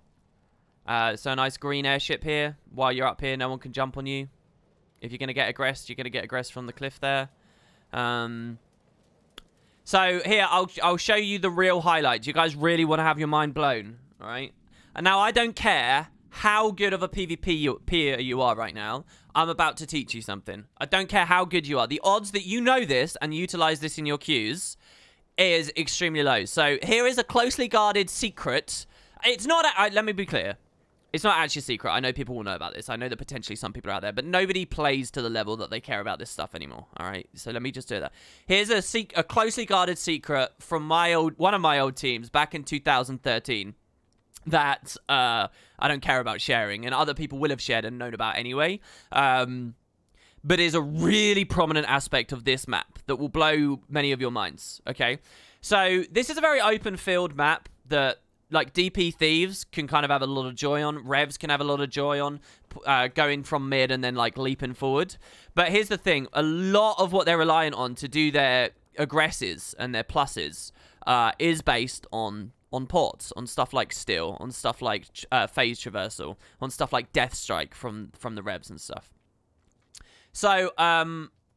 So a nice green airship here. While you're up here, no one can jump on you. If you're going to get aggressed, you're going to get aggressed from the cliff there. So here, I'll show you the real highlights. You guys really want to have your mind blown, all right? And now I don't care how good of a PvP peer you are right now. I'm about to teach you something. I don't care how good you are. The odds that you know this and utilize this in your queues is extremely low. So here is a closely guarded secret. It's not... let me be clear. It's not actually a secret. I know people will know about this. I know that potentially some people are out there, but nobody plays to the level that they care about this stuff anymore. All right, so let me just do that. Here's a closely guarded secret from one of my old teams back in 2013 that I don't care about sharing, and other people will have shared and known about anyway. But is a really prominent aspect of this map that will blow many of your minds. Okay, so this is a very open field map that, like, DP thieves can kind of have a lot of joy on. Revs can have a lot of joy on going from mid and then, like, leaping forward. But here's the thing. A lot of what they're reliant on to do their aggresses and their pluses is based on ports, on stuff like Steel, on stuff like Phase Traversal, on stuff like Death Strike from the Revs and stuff. So,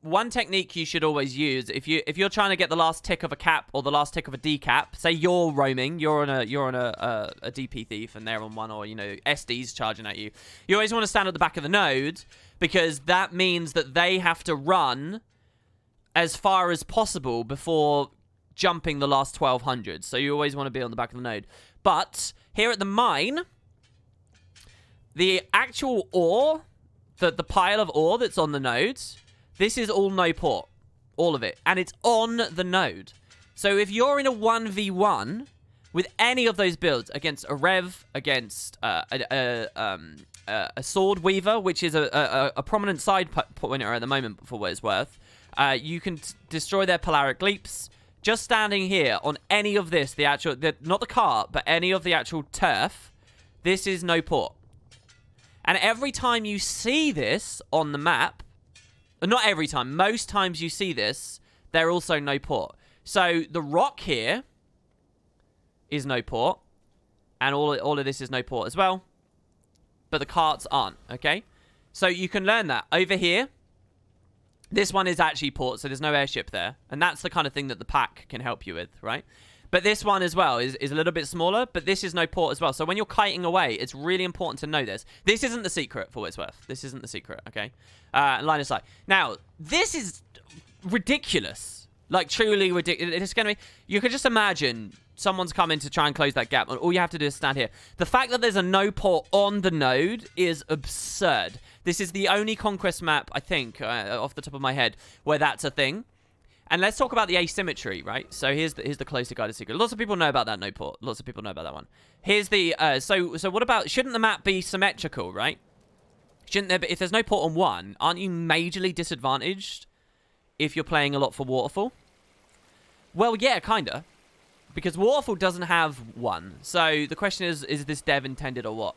one technique you should always use if you're trying to get the last tick of a cap or the last tick of a decap. Say you're roaming, you're on a DP thief and they're on one, or, you know, SD's charging at you. You always want to stand at the back of the node, because that means that they have to run as far as possible before jumping the last 1200. So you always want to be on the back of the node. But here at the mine, the actual ore, the pile of ore that's on the nodes, this is all no port. All of it. And it's on the node. So if you're in a 1v1 with any of those builds against a Rev, against a Sword Weaver, which is a prominent side pointer at the moment for what it's worth, you can destroy their Polaric Leaps. Just standing here on any of this, not the cart, but any of the actual turf, this is no port. And every time you see this on the map, not every time, most times you see this, they're also no port. So the rock here is no port, and all of this is no port as well, but the carts aren't, okay? So you can learn that. Over here, this one is actually port, so there's no airship there, and that's the kind of thing that the pack can help you with, right? But this one as well is a little bit smaller, but this is no port as well. So when you're kiting away, it's really important to know this. This isn't the secret, for what it's worth. This isn't the secret, okay? Line of sight. Now, this is ridiculous. Like, truly ridiculous. It's going to be... You could just imagine someone's coming to try and close that gap, and all you have to do is stand here. The fact that there's a no port on the node is absurd. This is the only Conquest map, I think, off the top of my head, where that's a thing. And let's talk about the asymmetry, right? So here's the closely guided secret. Lots of people know about that no port. Lots of people know about that one. Here's the so what about, shouldn't the map be symmetrical, right? Shouldn't there be, if there's no port on one, aren't you majorly disadvantaged if you're playing a lot for Waterfall? Well, yeah, kinda. Because Waterfall doesn't have one. So the question is this dev intended or what?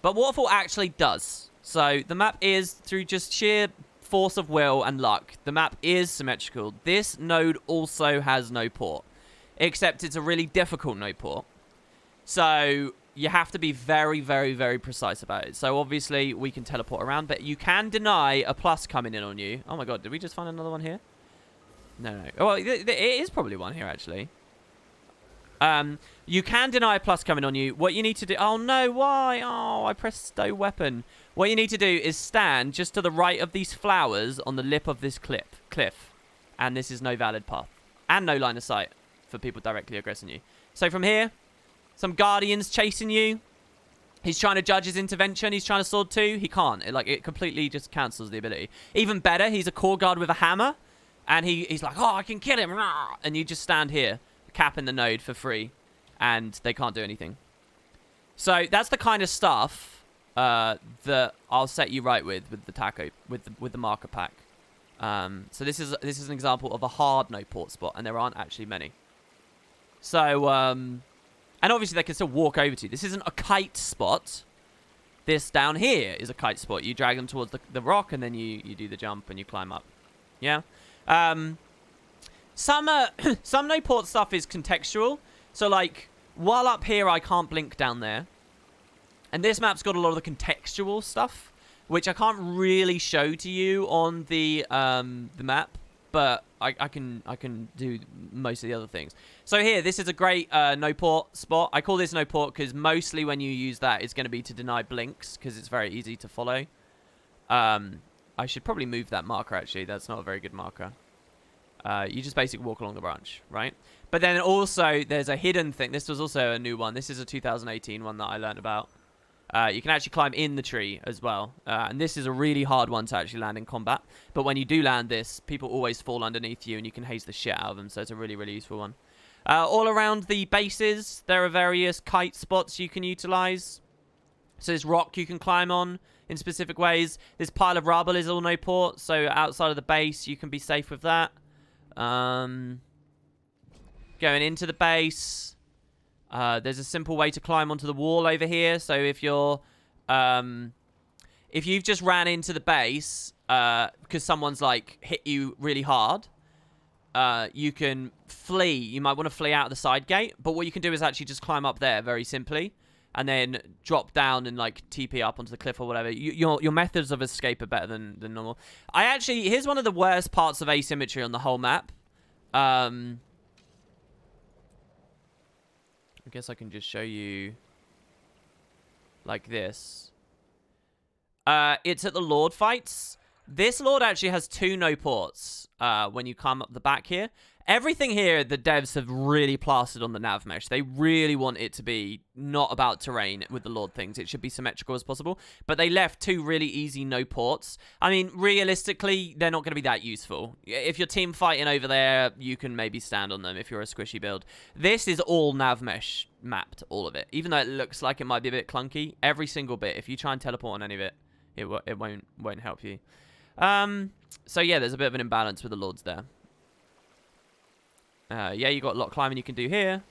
But Waterfall actually does. So the map is, through just sheer force of will and luck, the map is symmetrical. This node also has no port, except it's a really difficult no port. So you have to be very, very, very precise about it. So obviously we can teleport around, but you can deny a plus coming in on you. Oh my god, did we just find another one here? No. Oh, it is probably one here, actually. You can deny a plus coming on you. What you need to do... Oh, no, why? Oh, I pressed stow weapon. What you need to do is stand just to the right of these flowers on the lip of this cliff. And this is no valid path. And no line of sight for people directly aggressing you. So from here, some Guardians chasing you. He's trying to judge his intervention. He's trying to sword too. He can't. It completely just cancels the ability. Even better, he's a core guard with a hammer. And he's like, oh, I can kill him. And you just stand here, capping the node for free. And they can't do anything. So that's the kind of stuff that I'll set you right with the taco, with the marker pack. So this is an example of a hard no port spot, and there aren't actually many. So and obviously they can still walk over to you. This isn't a kite spot. This down here is a kite spot. You drag them towards the rock, and then you do the jump and you climb up. Yeah. Some no port stuff is contextual. So like, while up here I can't blink down there. And this map's got a lot of the contextual stuff, which I can't really show to you on the map, but I can do most of the other things. So here, this is a great no port spot. I call this no port because mostly when you use that, it's going to be to deny blinks because it's very easy to follow. I should probably move that marker, actually. That's not a very good marker. You just basically walk along the branch, right? But then also, there's a hidden thing. This was also a new one. This is a 2018 one that I learned about. You can actually climb in the tree as well. And this is a really hard one to actually land in combat. But when you do land this, people always fall underneath you and you can haze the shit out of them. So it's a really, really useful one. All around the bases, there are various kite spots you can utilize. So there's rock you can climb on in specific ways. This pile of rubble is all no port. So outside of the base, you can be safe with that. Going into the base... there's a simple way to climb onto the wall over here. So if you're, if you've just ran into the base, because someone's like hit you really hard, you can flee. You might want to flee out of the side gate, but what you can do is actually just climb up there very simply, and then drop down and like TP up onto the cliff or whatever. Your methods of escape are better than normal. Here's one of the worst parts of asymmetry on the whole map. I guess I can just show you like this. It's at the Lord fights. This Lord actually has 2 no ports when you come up the back here. Everything here, the devs have really plastered on the nav mesh. They really want it to be not about terrain with the Lord things. It should be symmetrical as possible. But they left 2 really easy no ports. I mean, realistically, they're not going to be that useful. If you're team fighting over there, you can maybe stand on them if you're a squishy build. This is all nav mesh mapped, all of it. Even though it looks like it might be a bit clunky, every single bit. If you try and teleport on any of it, it won't help you. So yeah, there's a bit of an imbalance with the Lords there. Yeah, you got a lot of climbing you can do here.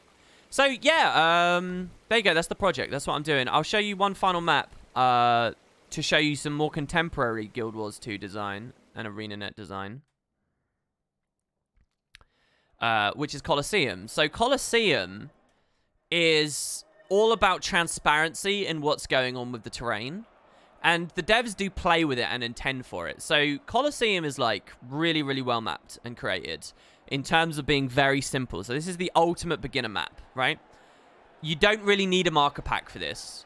So, yeah, there you go. That's the project. That's what I'm doing. I'll show you one final map to show you some more contemporary Guild Wars 2 design and ArenaNet design, which is Colosseum. So, Colosseum is all about transparency in what's going on with the terrain. And the devs do play with it and intend for it. So, Colosseum is, like, really, really well mapped and created in terms of being very simple. So this is the ultimate beginner map, right? You don't really need a marker pack for this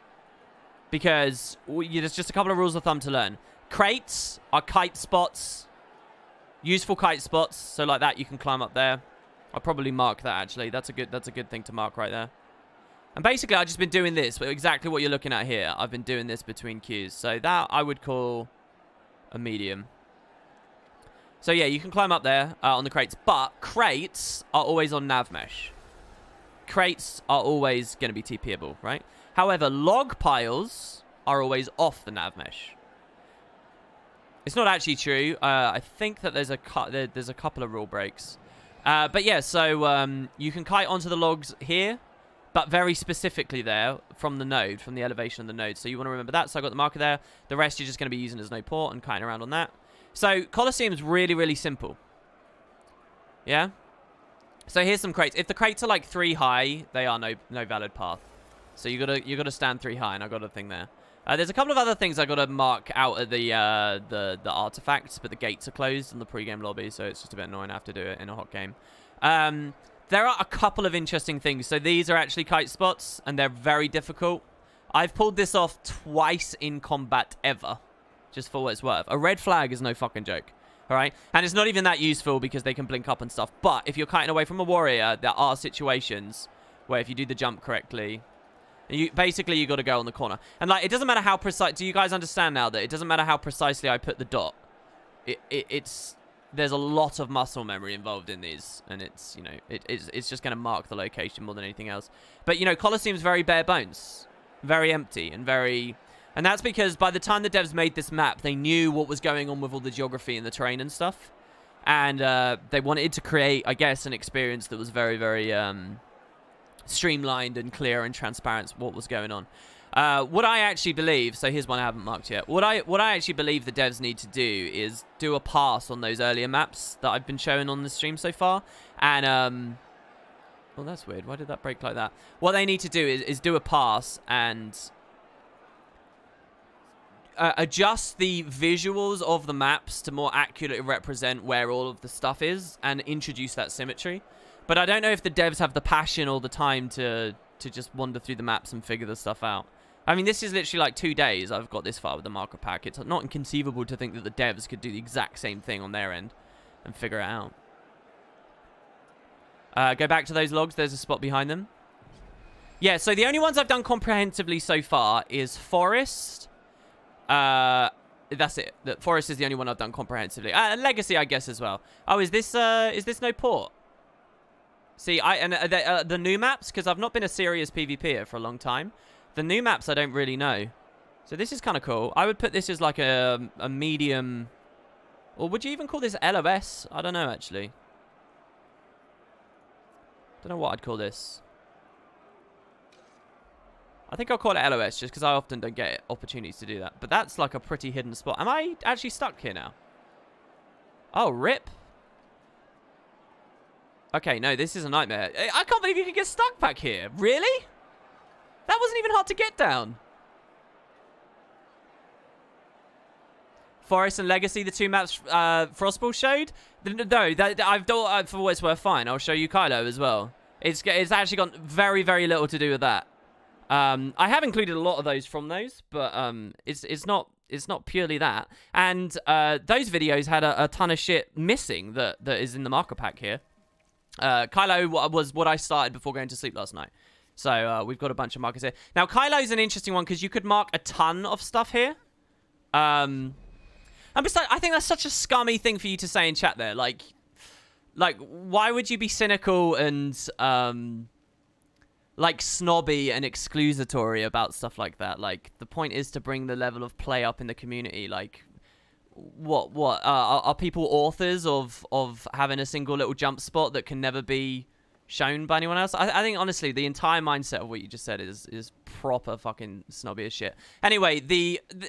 because there's just a couple of rules of thumb to learn. Crates are kite spots, useful kite spots. So like that, you can climb up there. I'll probably mark that actually. That's a good thing to mark right there. And basically, I've just been doing this, but exactly what you're looking at here. I've been doing this between queues. So that I would call a medium. So yeah, you can climb up there on the crates, but crates are always on nav mesh. Crates are always going to be TPable, right? However, log piles are always off the nav mesh. It's not actually true. I think that there's a couple of rule breaks. But yeah, so you can kite onto the logs here, but very specifically there from the node, from the elevation of the node. So you want to remember that. So I got the marker there. The rest you're just going to be using as no port and kiting around on that. So, Colosseum is really, really simple. Yeah? So, here's some crates. If the crates are, like, 3 high, they are no valid path. So, you gotta stand 3 high, and I got a thing there. There's a couple of other things I gotta mark out at the artifacts, but the gates are closed in the pre-game lobby, so it's just a bit annoying I have to do it in a hot game. There are a couple of interesting things. So, these are actually kite spots, and they're very difficult. I've pulled this off twice in combat ever. Just for what it's worth. A red flag is no fucking joke. Alright? And it's not even that useful because they can blink up and stuff. But if you're kiting away from a warrior, there are situations where if you do the jump correctly, basically you got to go on the corner. And like, it doesn't matter how precise... Do you guys understand now that it doesn't matter how precisely I put the dot? There's a lot of muscle memory involved in these. And it's, you know, it's just going to mark the location more than anything else. But, you know, Colosseum's very bare bones. Very empty and very... And that's because by the time the devs made this map, they knew what was going on with all the geography and the terrain and stuff. And they wanted to create, I guess, an experience that was very, very streamlined and clear and transparent what was going on. What I actually believe, so here's one I haven't marked yet. What I actually believe the devs need to do is do a pass on those earlier maps that I've been showing on the stream so far. And, well, that's weird. Why did that break like that? What they need to do is do a pass and adjust the visuals of the maps to more accurately represent where all of the stuff is and introduce that symmetry. But I don't know if the devs have the passion or the time to just wander through the maps and figure the stuff out. I mean, this is literally like 2 days I've got this far with the marker pack. It's not inconceivable to think that the devs could do the exact same thing on their end and figure it out. Go back to those logs. There's a spot behind them. Yeah, so the only ones I've done comprehensively so far is Forest. That's it. The Forest is the only one I've done comprehensively. Legacy, I guess, as well. Oh, is this no port? See, the new maps, because I've not been a serious PvPer for a long time. The new maps I don't really know. So this is kind of cool. I would put this as like a medium... Or would you even call this LOS? I don't know, actually. Don't know what I'd call this. I think I'll call it LOS just because I often don't get opportunities to do that. But that's like a pretty hidden spot. Am I actually stuck here now? Oh, rip. Okay, no, this is a nightmare. I can't believe you could get stuck back here. Really? That wasn't even hard to get down. Forest and Legacy, the two maps Frostball showed. No, I've done, for what it's worth, fine. I'll show you Kylo as well. It's actually got very, very little to do with that. I have included a lot of those from those, but it's not purely that. And those videos had a ton of shit missing that is in the marker pack here. Kylo was what I started before going to sleep last night. So we've got a bunch of markers here. Now, Kylo's an interesting one because you could mark a ton of stuff here. And besides, I think that's such a scummy thing for you to say in chat there. Like, why would you be cynical and like snobby and exclusatory about stuff like that? Like, the point is to bring the level of play up in the community. Like, what are people authors of having a single little jump spot that can never be shown by anyone else? I think honestly the entire mindset of what you just said is proper fucking snobby as shit. Anyway,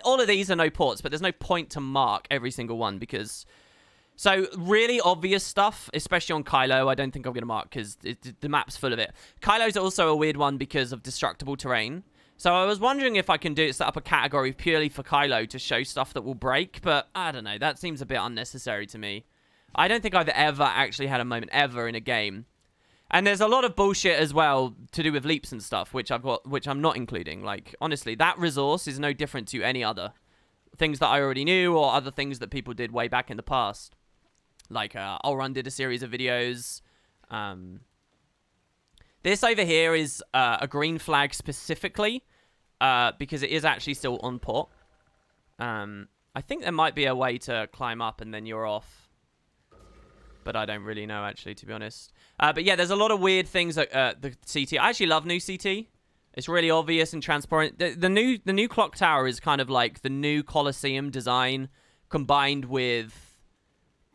all of these are no ports, but there's no point to mark every single one because so really obvious stuff, especially on Kylo, I don't think I'm gonna mark because the map's full of it. Kylo's also a weird one because of destructible terrain. So I was wondering if I can set up a category purely for Kylo to show stuff that will break, but I don't know. That seems a bit unnecessary to me. I don't think I've ever actually had a moment ever in a game. And there's a lot of bullshit as well to do with leaps and stuff, which I'm not including. Like, honestly, that resource is no different to any other things that I already knew or other things that people did way back in the past. Like, Allrun did a series of videos. This over here is a green flag specifically because it is actually still on port. I think there might be a way to climb up and then you're off. But I don't really know, actually, to be honest. But yeah, there's a lot of weird things at the CT. I actually love new CT. It's really obvious and transparent. The new clock tower is kind of like the new Colosseum design combined with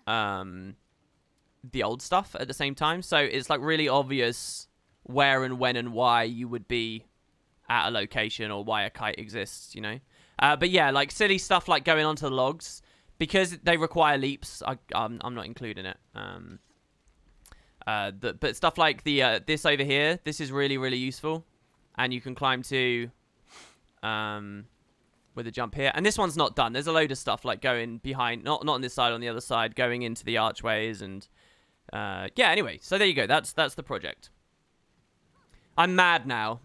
the old stuff at the same time. So it's like really obvious where and when and why you would be at a location or why a kite exists, you know? But yeah, like silly stuff like going onto the logs. Because they require leaps, I'm not including it. But stuff like this over here, this is really, really useful. And you can climb to with a jump here. And this one's not done. There's a load of stuff like going behind, not on this side, on the other side, going into the archways. And yeah, anyway, so there you go. That's the project. I'm mad now.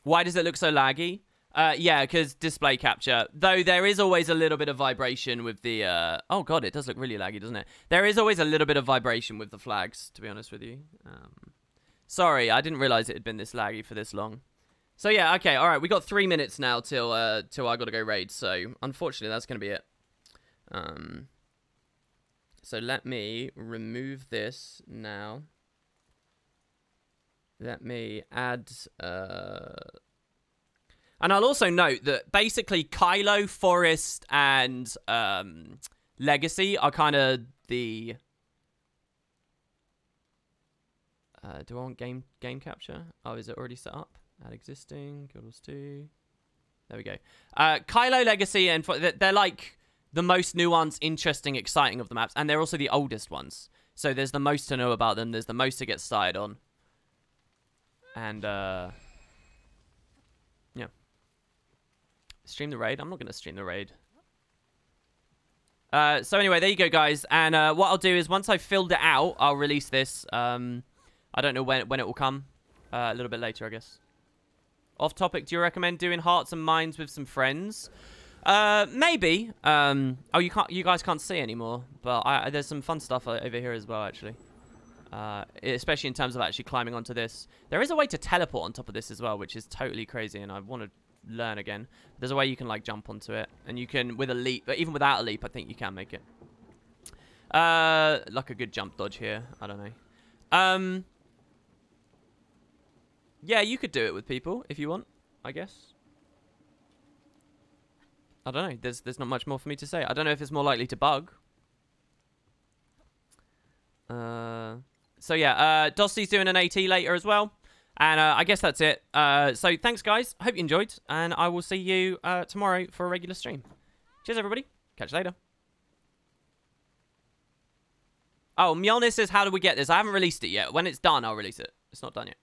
Why does it look so laggy? Yeah, because display capture. Though there is always a little bit of vibration with the... Oh, God, it does look really laggy, doesn't it? There is always a little bit of vibration with the flags, to be honest with you. Sorry, I didn't realize it had been this laggy for this long. So, yeah, okay, all right. We got 3 minutes now till I got to go raid. So, unfortunately, that's going to be it. So, let me remove this now. Let me add... And I'll also note that basically Kylo, Forest, and Legacy are kind of the... Do I want game capture? Oh, is it already set up? Add existing. Guild Wars 2. There we go. Kylo Legacy, and they're like the most nuanced, interesting, exciting of the maps. And they're also the oldest ones. So there's the most to know about them. There's the most to get started on. And, yeah. Stream the raid? I'm not going to stream the raid. So anyway, there you go, guys. And what I'll do is once I've filled it out, I'll release this. I don't know when it will come. A little bit later, I guess. Off topic, do you recommend doing hearts and minds with some friends? Maybe. Oh, you guys can't see anymore, but there's some fun stuff over here as well, actually. Especially in terms of actually climbing onto this. There is a way to teleport on top of this as well, which is totally crazy, and I want to learn again. There's a way you can like jump onto it, and you can with a leap, but even without a leap, I think you can make it. Like a good jump dodge here. I don't know. Yeah, you could do it with people if you want, I guess. I don't know. There's not much more for me to say. I don't know if it's more likely to bug. So yeah, Dosty's doing an AT later as well. And I guess that's it. So thanks, guys. Hope you enjoyed. And I will see you tomorrow for a regular stream. Cheers, everybody. Catch you later. Oh, Mjolnir says, how do we get this? I haven't released it yet. When it's done, I'll release it. It's not done yet.